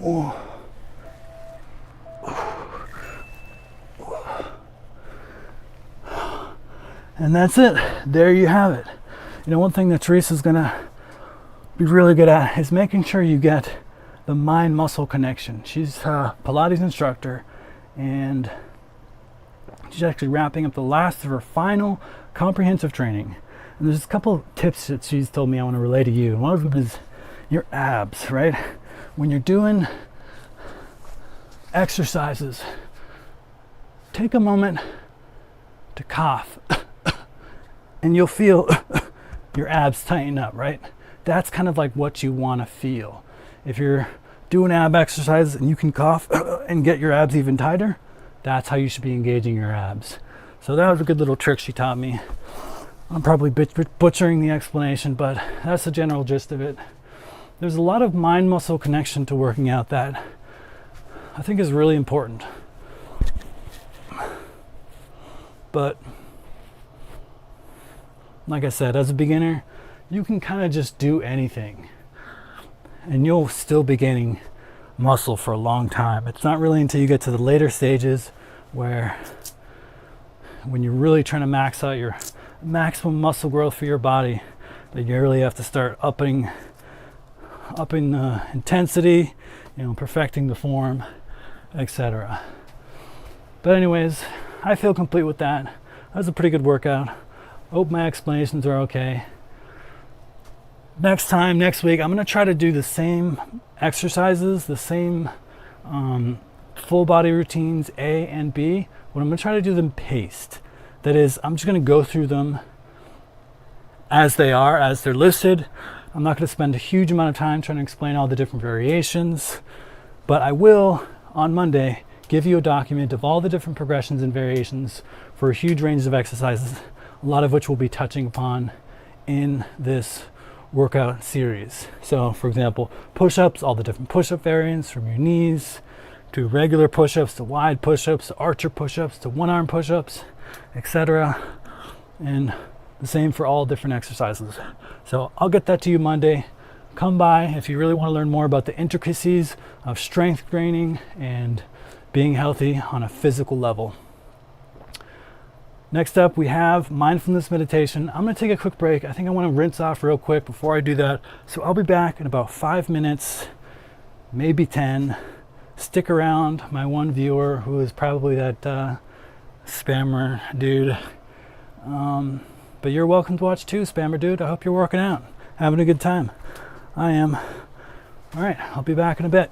Oh. And that's it. There you have it. You know, one thing that Teresa's gonna be really good at is making sure you get the mind-muscle connection. She's a Pilates instructor, and she's actually wrapping up the last of her final comprehensive training. And there's a couple of tips that she's told me I want to relay to you. One of them is your abs, right? When you're doing exercises, take a moment to cough and you'll feel your abs tighten up, right? That's kind of like what you want to feel. If you're doing ab exercises and you can cough and get your abs even tighter, that's how you should be engaging your abs. So that was a good little trick she taught me. I'm probably butchering the explanation, but that's the general gist of it. There's a lot of mind-muscle connection to working out that I think is really important. But like I said, as a beginner, you can kind of just do anything and you'll still be gaining muscle for a long time. It's not really until you get to the later stages where when you're really trying to max out your maximum muscle growth for your body, that you really have to start upping intensity, perfecting the form, etc. But anyways, I feel complete with that. That was a pretty good workout. Hope my explanations are okay. Next week, I'm going to try to do the same exercises, the same full body routines A and B, but I'm going to try to do them paced. That is, I'm just going to go through them as they are, as they're listed. I'm not going to spend a huge amount of time trying to explain all the different variations, but I will, on Monday, give you a document of all the different progressions and variations for a huge range of exercises, a lot of which we'll be touching upon in this workout series. So for example, push-ups, all the different push-up variants, from your knees to regular push-ups to wide push-ups to archer push-ups to one-arm push-ups, etc. And the same for all different exercises. So I'll get that to you Monday. Come by if you really want to learn more about the intricacies of strength training and being healthy on a physical level. Next up, we have mindfulness meditation. I'm going to take a quick break. I think I want to rinse off real quick before I do that. So I'll be back in about 5 minutes, maybe 10. Stick around, my one viewer, who is probably that spammer dude. But you're welcome to watch too, spammer dude. I hope you're working out, having a good time. I am. All right, I'll be back in a bit.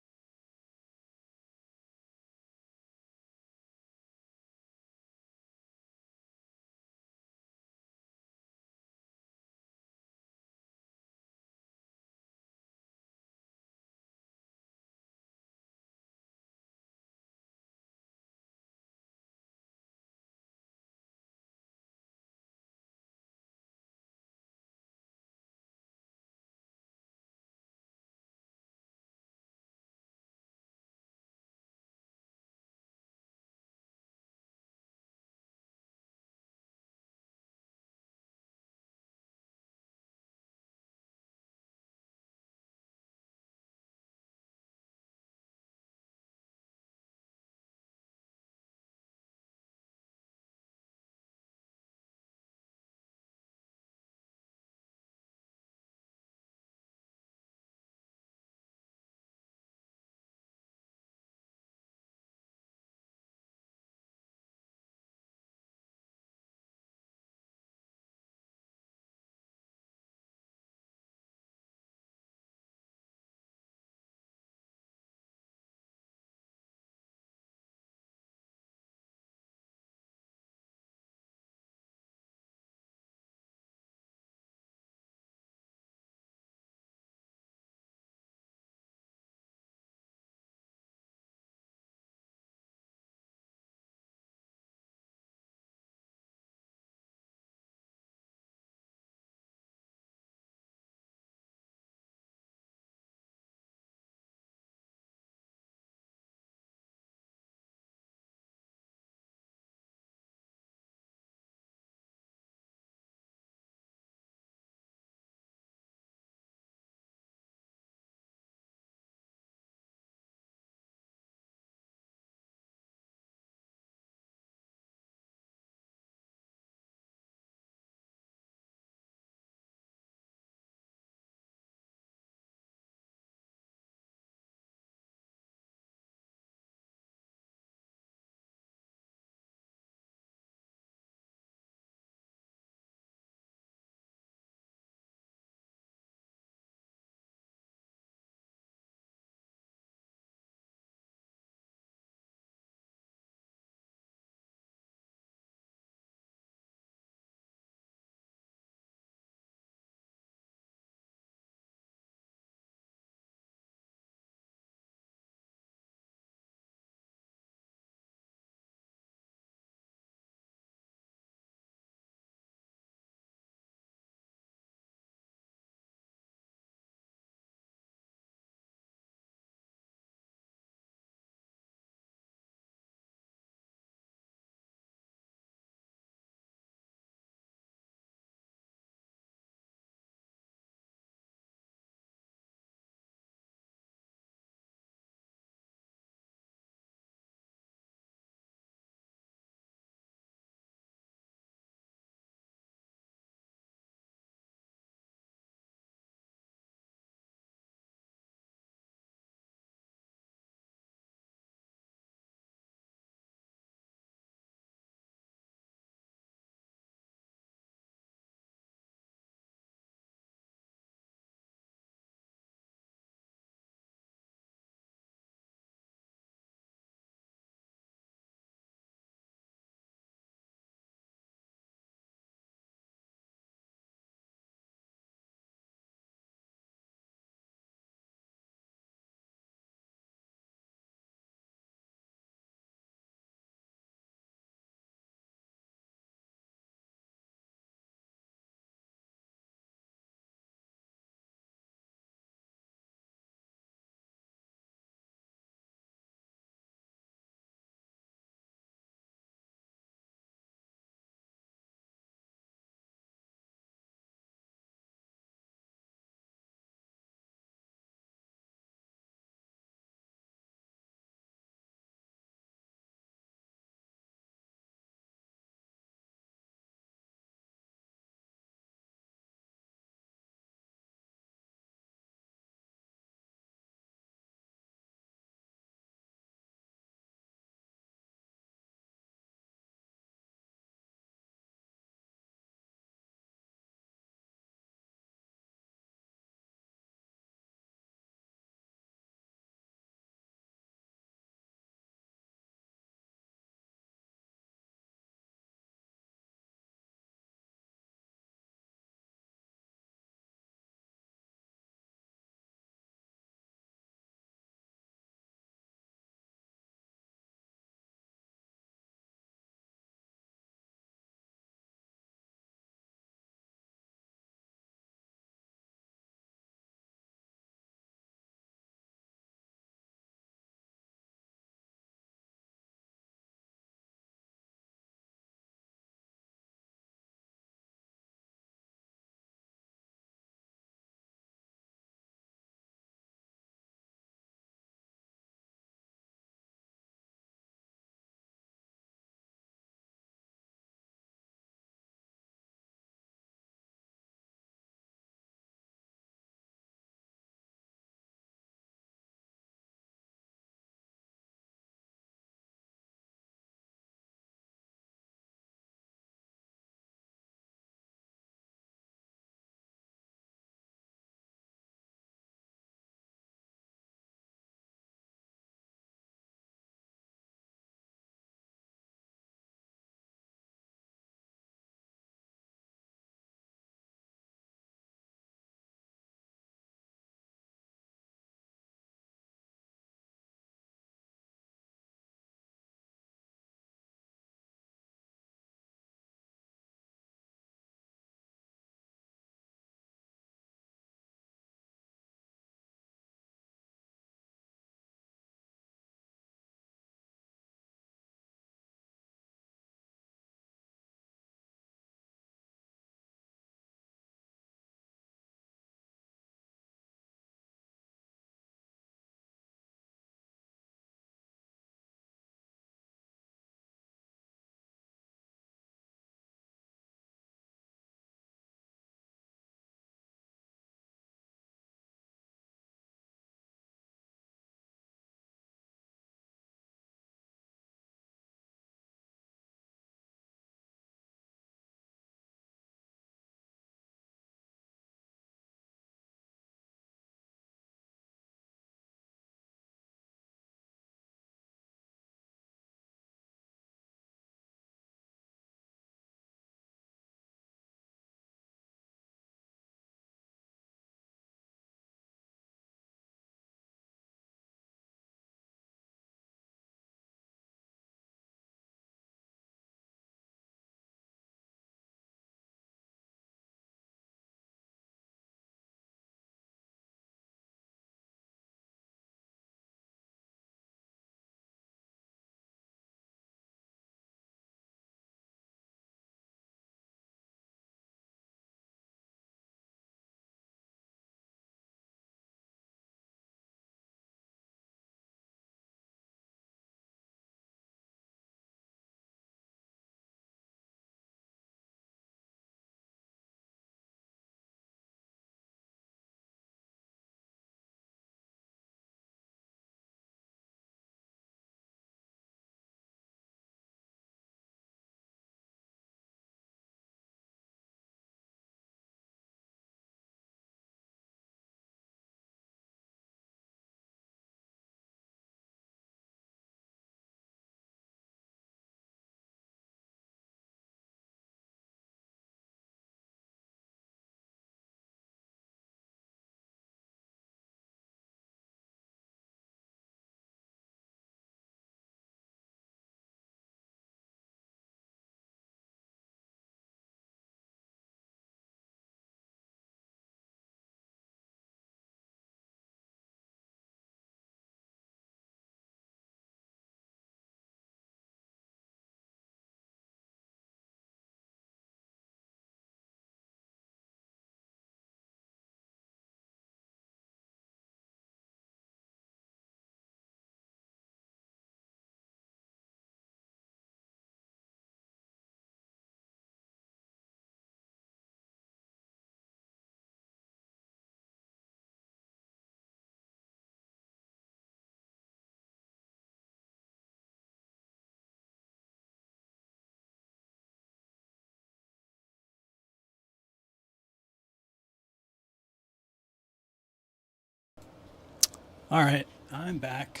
All right, I'm back,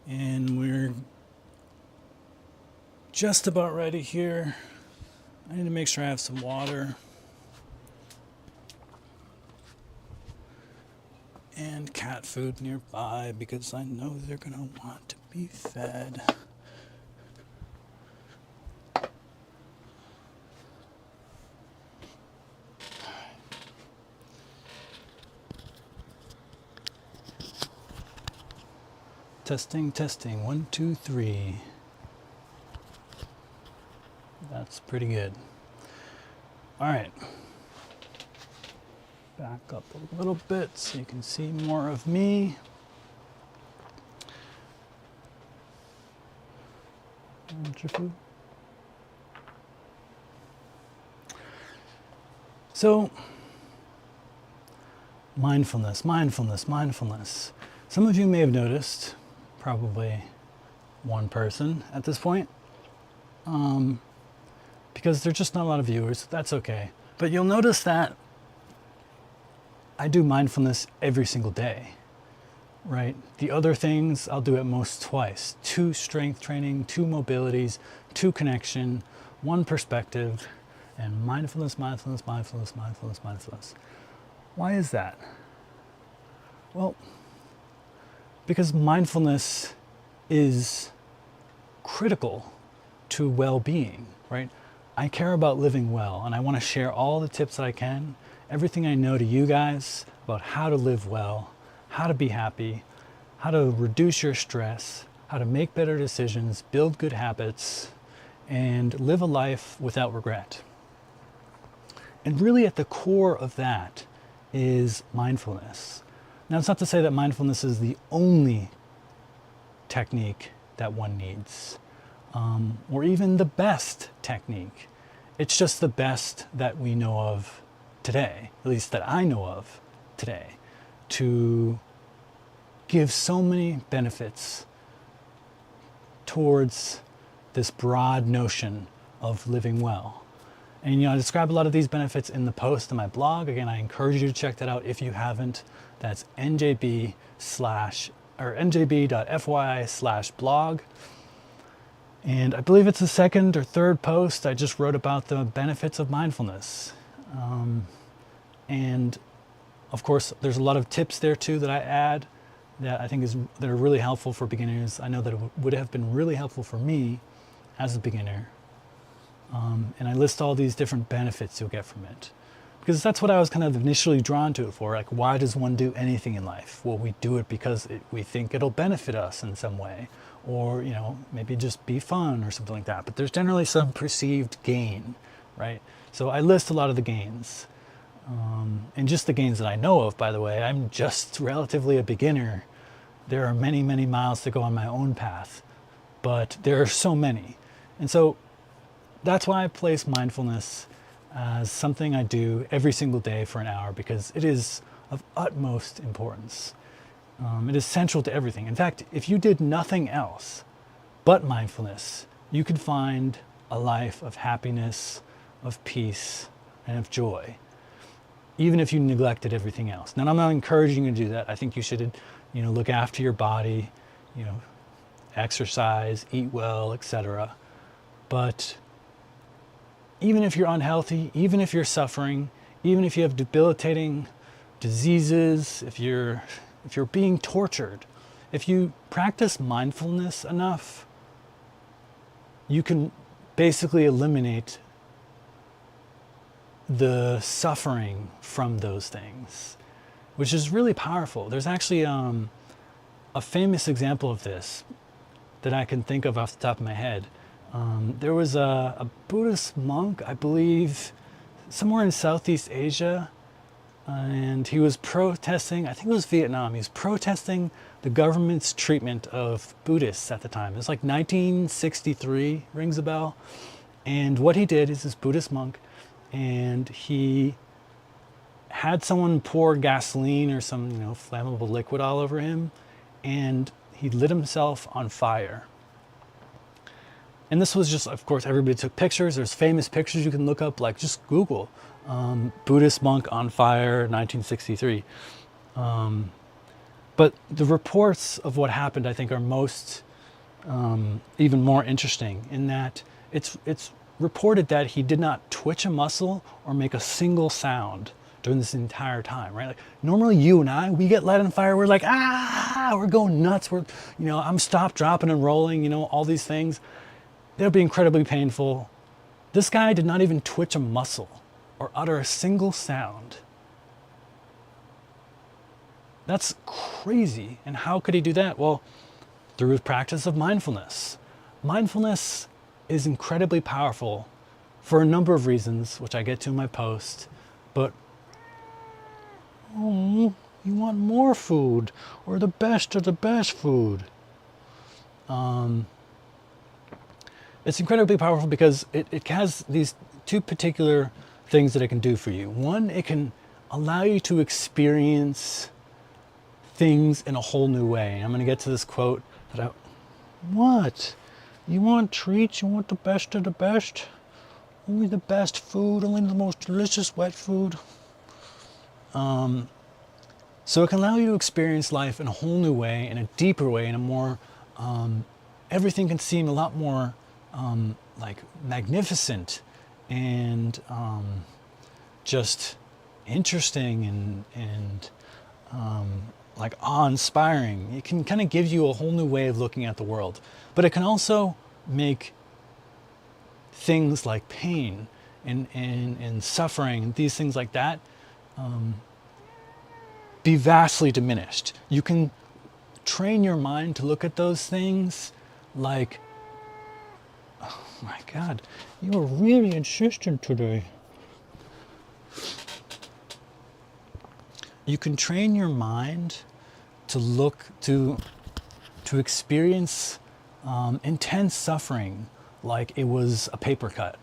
and we're just about ready here. I need to make sure I have some water and cat food nearby because I know they're gonna want to be fed. Testing, testing, 1, 2, 3. That's pretty good. All right. Back up a little bit so you can see more of me. So, mindfulness, mindfulness, mindfulness. Some of you may have noticed, probably one person at this point, because there's just not a lot of viewers. That's okay. But you'll notice that I do mindfulness every single day, right? The other things I'll do at most twice. 2 strength training, 2 mobilities, 2 connection, 1 perspective, and mindfulness, mindfulness, mindfulness, mindfulness, mindfulness. Why is that? Well, because mindfulness is critical to well-being, right? I care about living well, and I want to share all the tips that I can, everything I know to you guys about how to live well, how to be happy, how to reduce your stress, how to make better decisions, build good habits, and live a life without regret. And really at the core of that is mindfulness. Now, it's not to say that mindfulness is the only technique that one needs, or even the best technique. It's just the best that we know of today, at least that I know of today, to give so many benefits towards this broad notion of living well. And I describe a lot of these benefits in the post on my blog. Again, I encourage you to check that out if you haven't. That's njb.fyi/blog. And I believe it's the 2nd or 3rd post I just wrote about the benefits of mindfulness. And of course, there's a lot of tips there too that I add that I think that are really helpful for beginners. I know that it would have been really helpful for me as a beginner. And I list all these different benefits you'll get from it. Because that's what I was kind of initially drawn to it for. Like, why does one do anything in life? Well, we do it because we think it'll benefit us in some way. Or, maybe just be fun or something like that. But there's generally some perceived gain, right? So I list a lot of the gains. And just the gains that I know of, by the way. I'm just relatively a beginner. There are many, many miles to go on my own path. But there are so many. And so that's why I place mindfulness as something I do every single day for an hour, because it is of utmost importance. It is central to everything. In fact, if you did nothing else but mindfulness, you could find a life of happiness, of peace, and of joy, even if you neglected everything else. Now, I'm not encouraging you to do that. I think you should, look after your body, exercise, eat well, etc. But even if you're unhealthy, even if you're suffering, even if you have debilitating diseases, if you're being tortured, if you practice mindfulness enough, you can basically eliminate the suffering from those things, which is really powerful. There's actually a famous example of this that I can think of off the top of my head. There was a Buddhist monk, I believe, somewhere in Southeast Asia, and he was protesting, I think it was Vietnam, he was protesting the government's treatment of Buddhists at the time. It was like 1963, rings a bell. And what he did is this Buddhist monk, and he had someone pour gasoline or some, flammable liquid all over him, and he lit himself on fire. And this was just, of course, everybody took pictures. There's famous pictures you can look up, like just Google Buddhist monk on fire, 1963. But the reports of what happened, I think, are most even more interesting in that it's reported that he did not twitch a muscle or make a single sound during this entire time, right? Like normally you and I, we get light on fire, we're like, we're going nuts, I'm stopped, dropping and rolling, all these things. They'll be incredibly painful. This guy did not even twitch a muscle or utter a single sound. That's crazy. And how could he do that? Well, through his practice of mindfulness. Mindfulness is incredibly powerful for a number of reasons, which I get to in my post. But, you want more food, or the best of the best food. It's incredibly powerful because it has these two particular things that it can do for you. One, it can allow you to experience things in a whole new way. I'm going to get to this quote what? You want treats? You want the best of the best? Only the best food, only the most delicious wet food. So it can allow you to experience life in a whole new way, in a deeper way, in a more, everything can seem a lot more like magnificent and just interesting and like awe-inspiring. It can kind of give you a whole new way of looking at the world. But it can also make things like pain and suffering, these things like that, be vastly diminished. You can train your mind to look at those things like, oh my God, you are really insistent today. You can train your mind to look to experience intense suffering like it was a paper cut.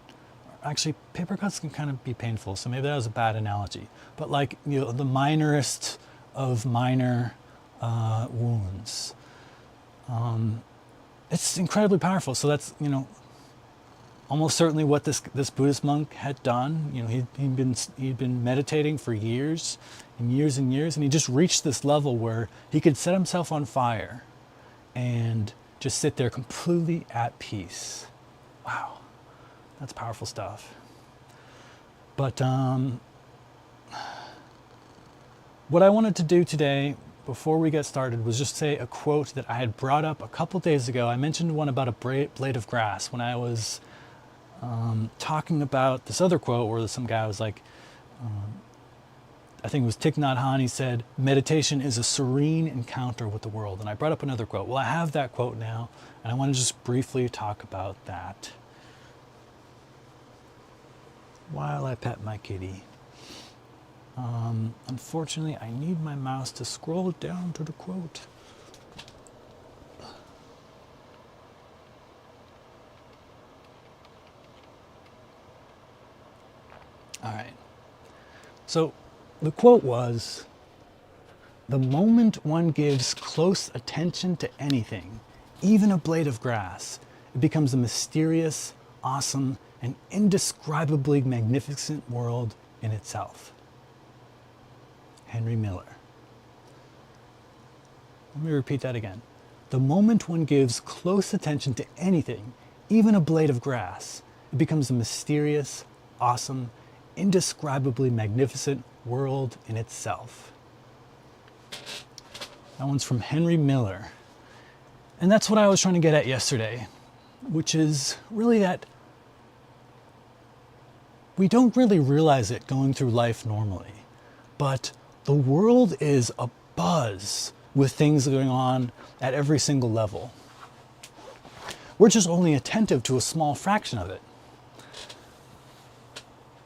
Actually, paper cuts can kind of be painful, so maybe that was a bad analogy. But like, the minorest of minor wounds. It's incredibly powerful. So that's, almost certainly what this Buddhist monk had done. He'd been meditating for years and years and years, and he just reached this level where he could set himself on fire and just sit there completely at peace. Wow, that's powerful stuff. But what I wanted to do today, before we get started, was just say a quote that I had brought up a couple days ago. I mentioned one about a blade of grass when I was talking about this other quote where some guy was like, I think it was Thich Nhat Hanh, he said, meditation is a serene encounter with the world. And I brought up another quote. Well, I have that quote now, and I want to just briefly talk about that while I pet my kitty. Unfortunately, I need my mouse to scroll down to the quote. All right. So the quote was, "The moment one gives close attention to anything, even a blade of grass, it becomes a mysterious, awesome, and indescribably magnificent world in itself." Henry Miller. Let me repeat that again. The moment one gives close attention to anything, even a blade of grass, it becomes a mysterious, awesome, indescribably magnificent world in itself. That one's from Henry Miller. And that's what I was trying to get at yesterday, which is really that we don't really realize it going through life normally, but the world is abuzz with things going on at every single level. We're just only attentive to a small fraction of it.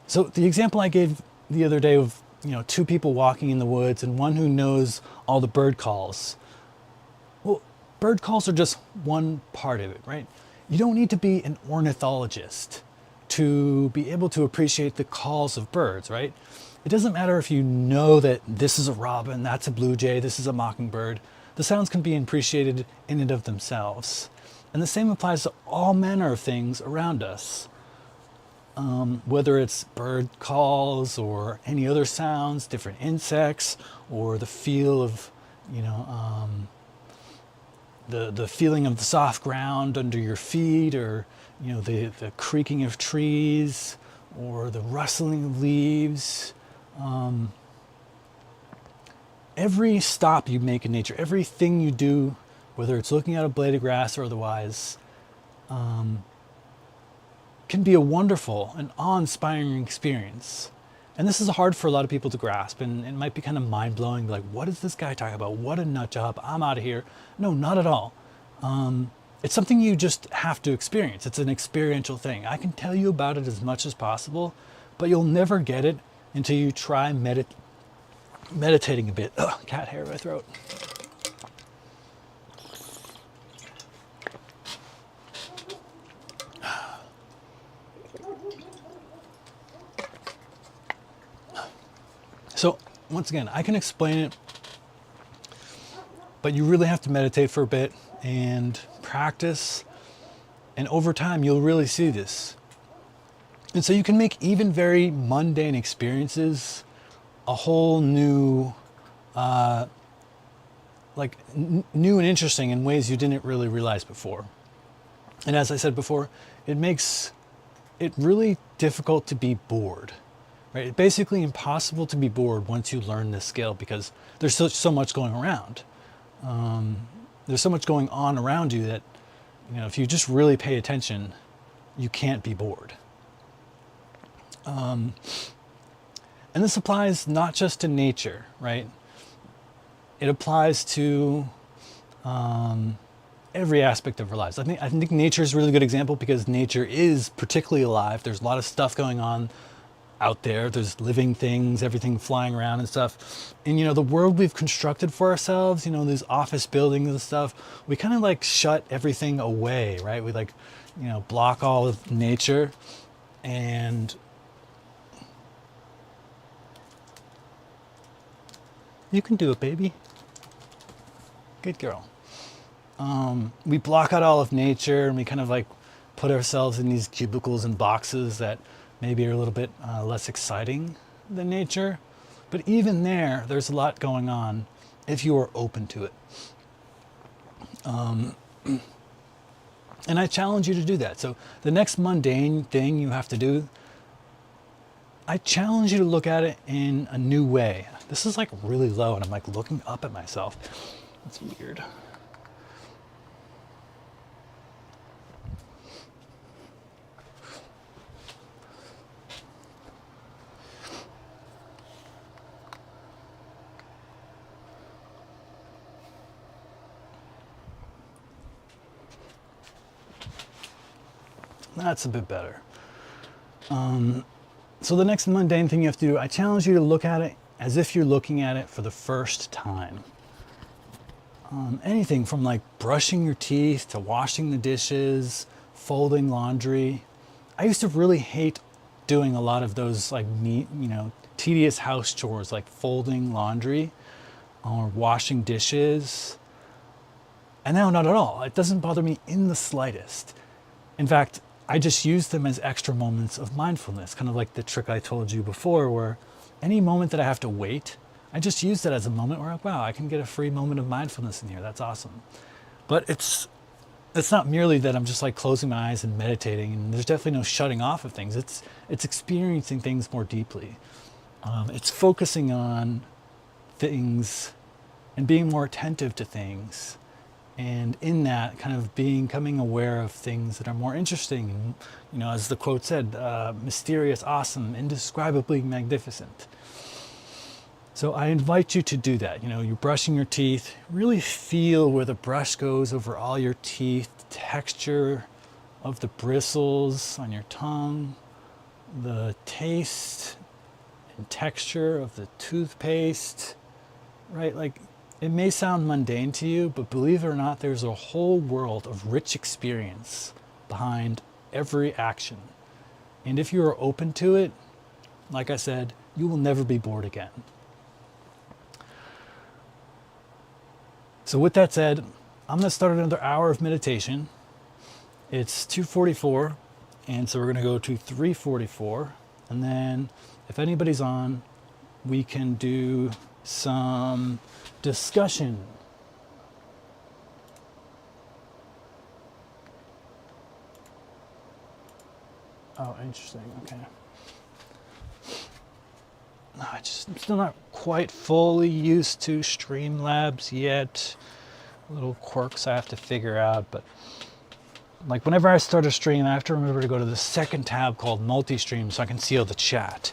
So the example I gave the other day of, two people walking in the woods and one who knows all the bird calls. Well, bird calls are just one part of it, right? You don't need to be an ornithologist to be able to appreciate the calls of birds, right? It doesn't matter if you know that this is a robin, that's a blue jay, this is a mockingbird. The sounds can be appreciated in and of themselves. And the same applies to all manner of things around us. Whether it's bird calls or any other sounds, different insects, or the feel of, you know, the feeling of the soft ground under your feet, or, you know, the creaking of trees, or the rustling of leaves. Every stop you make in nature, everything you do, whether it's looking at a blade of grass or otherwise, can be a wonderful and awe-inspiring experience. And this is hard for a lot of people to grasp, and it might be kind of mind-blowing, like, what is this guy talking about? What a nut job, I'm out of here. No, not at all. It's something you just have to experience. It's an experiential thing. I can tell you about it as much as possible, but you'll never get it until you try meditating a bit. Ugh, cat hair in my throat. So once again, I can explain it, but you really have to meditate for a bit and practice, and over time you'll really see this. And so you can make even very mundane experiences a whole new, new and interesting in ways you didn't really realize before. And as I said before, it makes it really difficult to be bored. Right? It's basically impossible to be bored once you learn this skill, because there's so much going around. There's so much going on around you that, you know, if you just really pay attention, you can't be bored. And this applies not just to nature, right? It applies to every aspect of our lives. I think nature is a really good example, because nature is particularly alive. There's a lot of stuff going on out there. There's living things, everything flying around and stuff. And, you know, the world we've constructed for ourselves, you know, these office buildings and stuff, we kind of like shut everything away, right? We like, you know, block all of nature. And you can do it, baby. Good girl. We block out all of nature, and we kind of like put ourselves in these cubicles and boxes that maybe are a little bit less exciting than nature. But even there's a lot going on if you are open to it. And I challenge you to do that. So the next mundane thing you have to do, I challenge you to look at it in a new way. This is like really low, and I'm like looking up at myself. That's weird. That's a bit better. So the next mundane thing you have to do, I challenge you to look at it as if you're looking at it for the first time. Anything from like brushing your teeth to washing the dishes, folding laundry. I used to really hate doing a lot of those like tedious house chores, like folding laundry or washing dishes. And now not at all. It doesn't bother me in the slightest. In fact, I just use them as extra moments of mindfulness, kind of like the trick I told you before, where any moment that I have to wait, I just use that as a moment where, wow, I can get a free moment of mindfulness in here. That's awesome. But it's not merely that I'm just like closing my eyes and meditating, and there's definitely no shutting off of things. It's experiencing things more deeply. It's focusing on things and being more attentive to things. And in that, kind of becoming aware of things that are more interesting, and, you know, as the quote said, mysterious, awesome, indescribably magnificent. So I invite you to do that. You know, you're brushing your teeth, really feel where the brush goes over all your teeth, the texture of the bristles on your tongue, the taste and texture of the toothpaste, right? Like, it may sound mundane to you, but believe it or not, there's a whole world of rich experience behind every action. And if you are open to it, like I said, you will never be bored again. So with that said, I'm going to start another hour of meditation. It's 2:44, and so we're going to go to 3:44. And then if anybody's on, we can do some Discussion. Oh, interesting. Okay. No, I'm still not quite fully used to Streamlabs yet. Little quirks I have to figure out, but like whenever I start a stream, I have to remember to go to the second tab called multi-stream so I can see all the chat,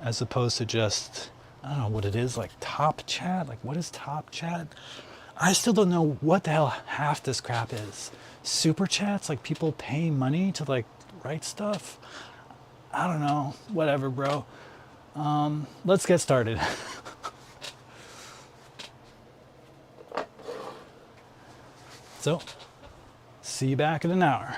as opposed to just, I don't know what it is, like top chat. Like what is top chat? I still don't know what the hell half this crap is. Super chats, like people paying money to like write stuff. I don't know. Whatever, bro. Let's get started. So, see you back in an hour.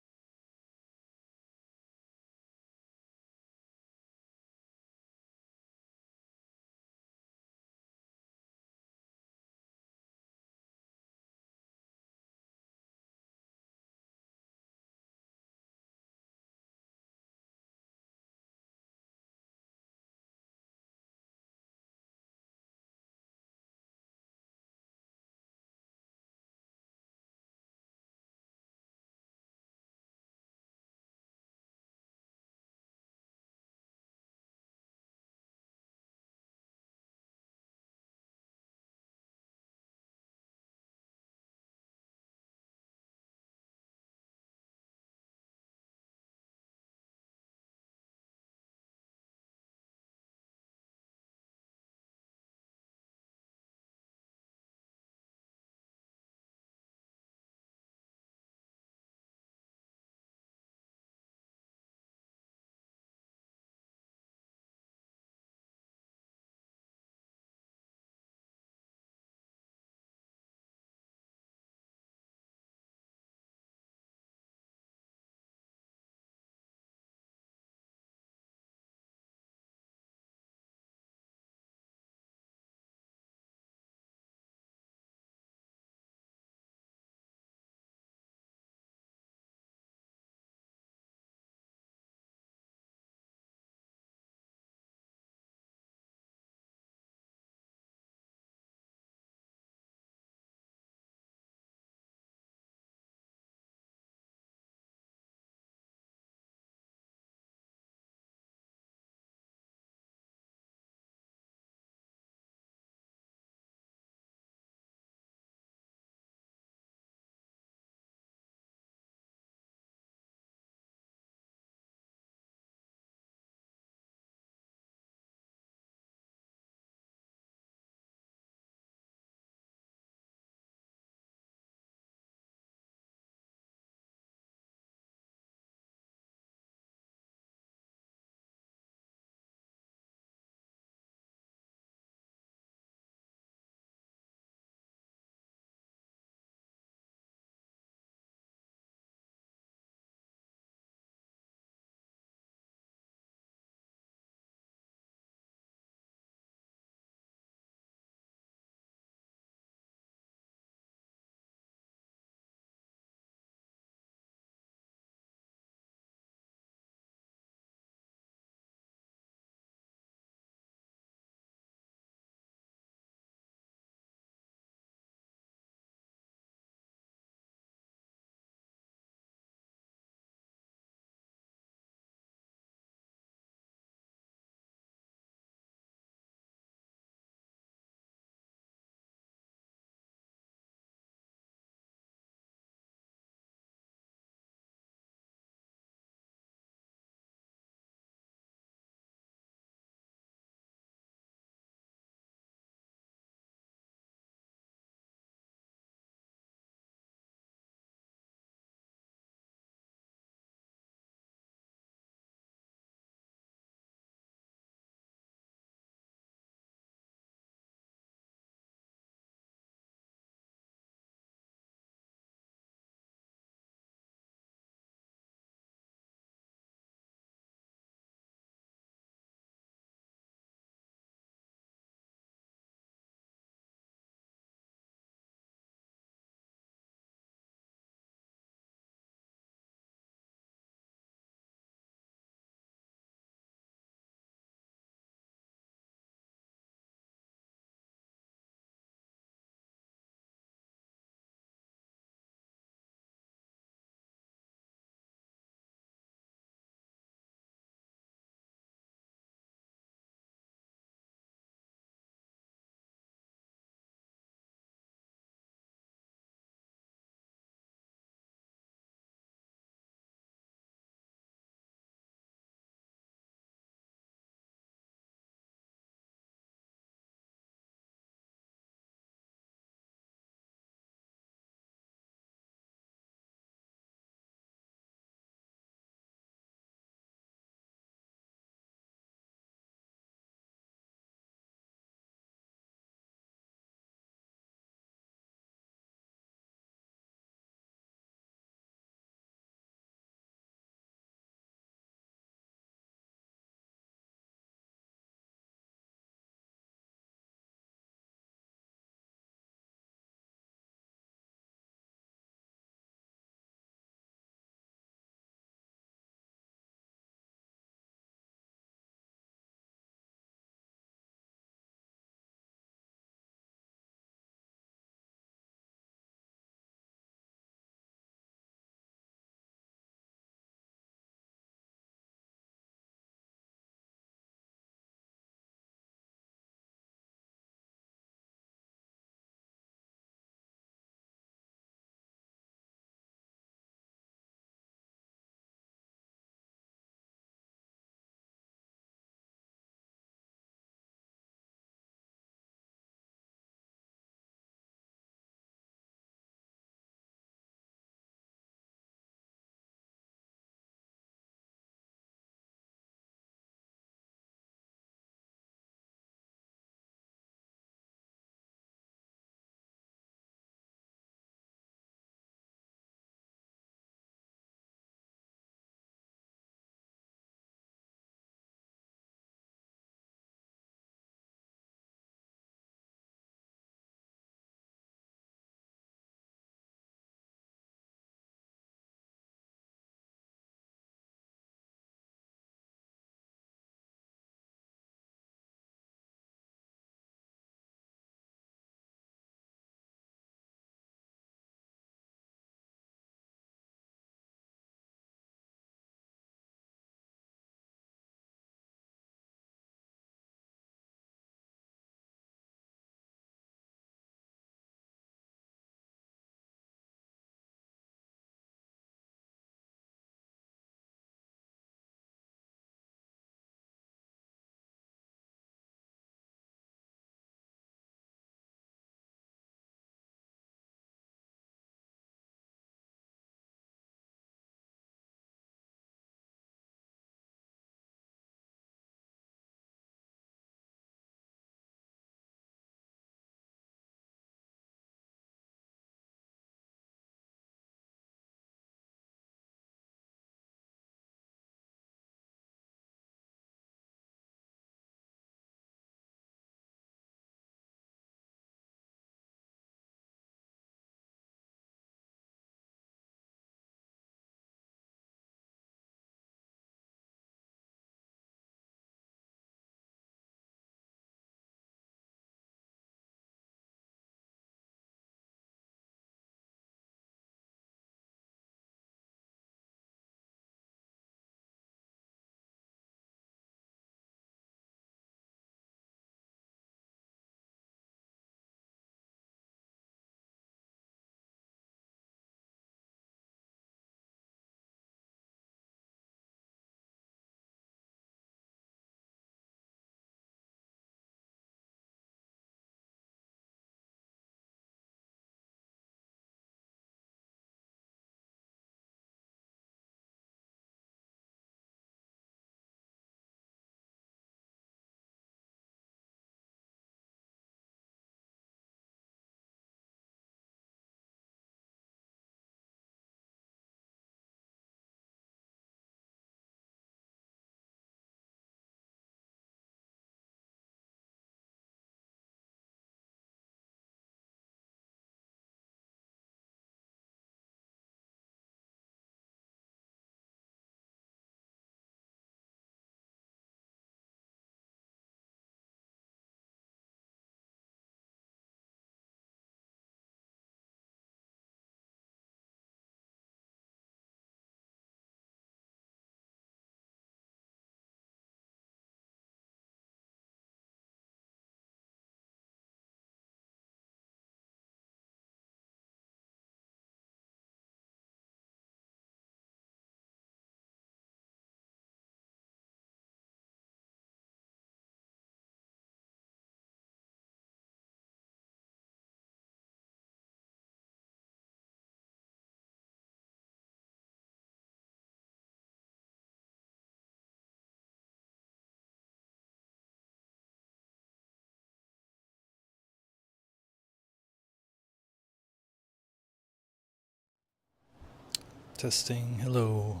Testing. Hello.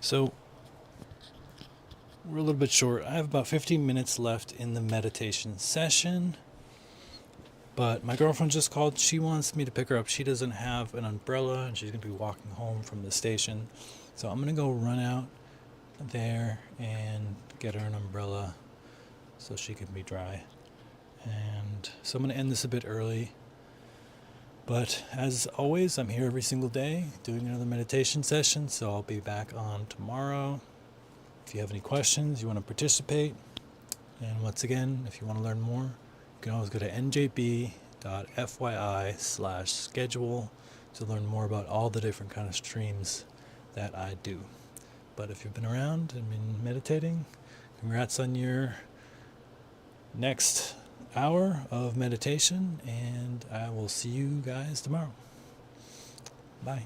So we're a little bit short. I have about 15 minutes left in the meditation session, but my girlfriend just called. She wants me to pick her up. She doesn't have an umbrella and she's going to be walking home from the station. So I'm going to go run out there and get her an umbrella so she can be dry. And so I'm going to end this a bit early. But as always, I'm here every single day doing another meditation session, so I'll be back on tomorrow. If you have any questions, you want to participate, and once again, if you want to learn more, you can always go to njb.fyi/schedule to learn more about all the different kind of streams that I do. But if you've been around and been meditating, congrats on your next hour of meditation, and I will see you guys tomorrow. Bye.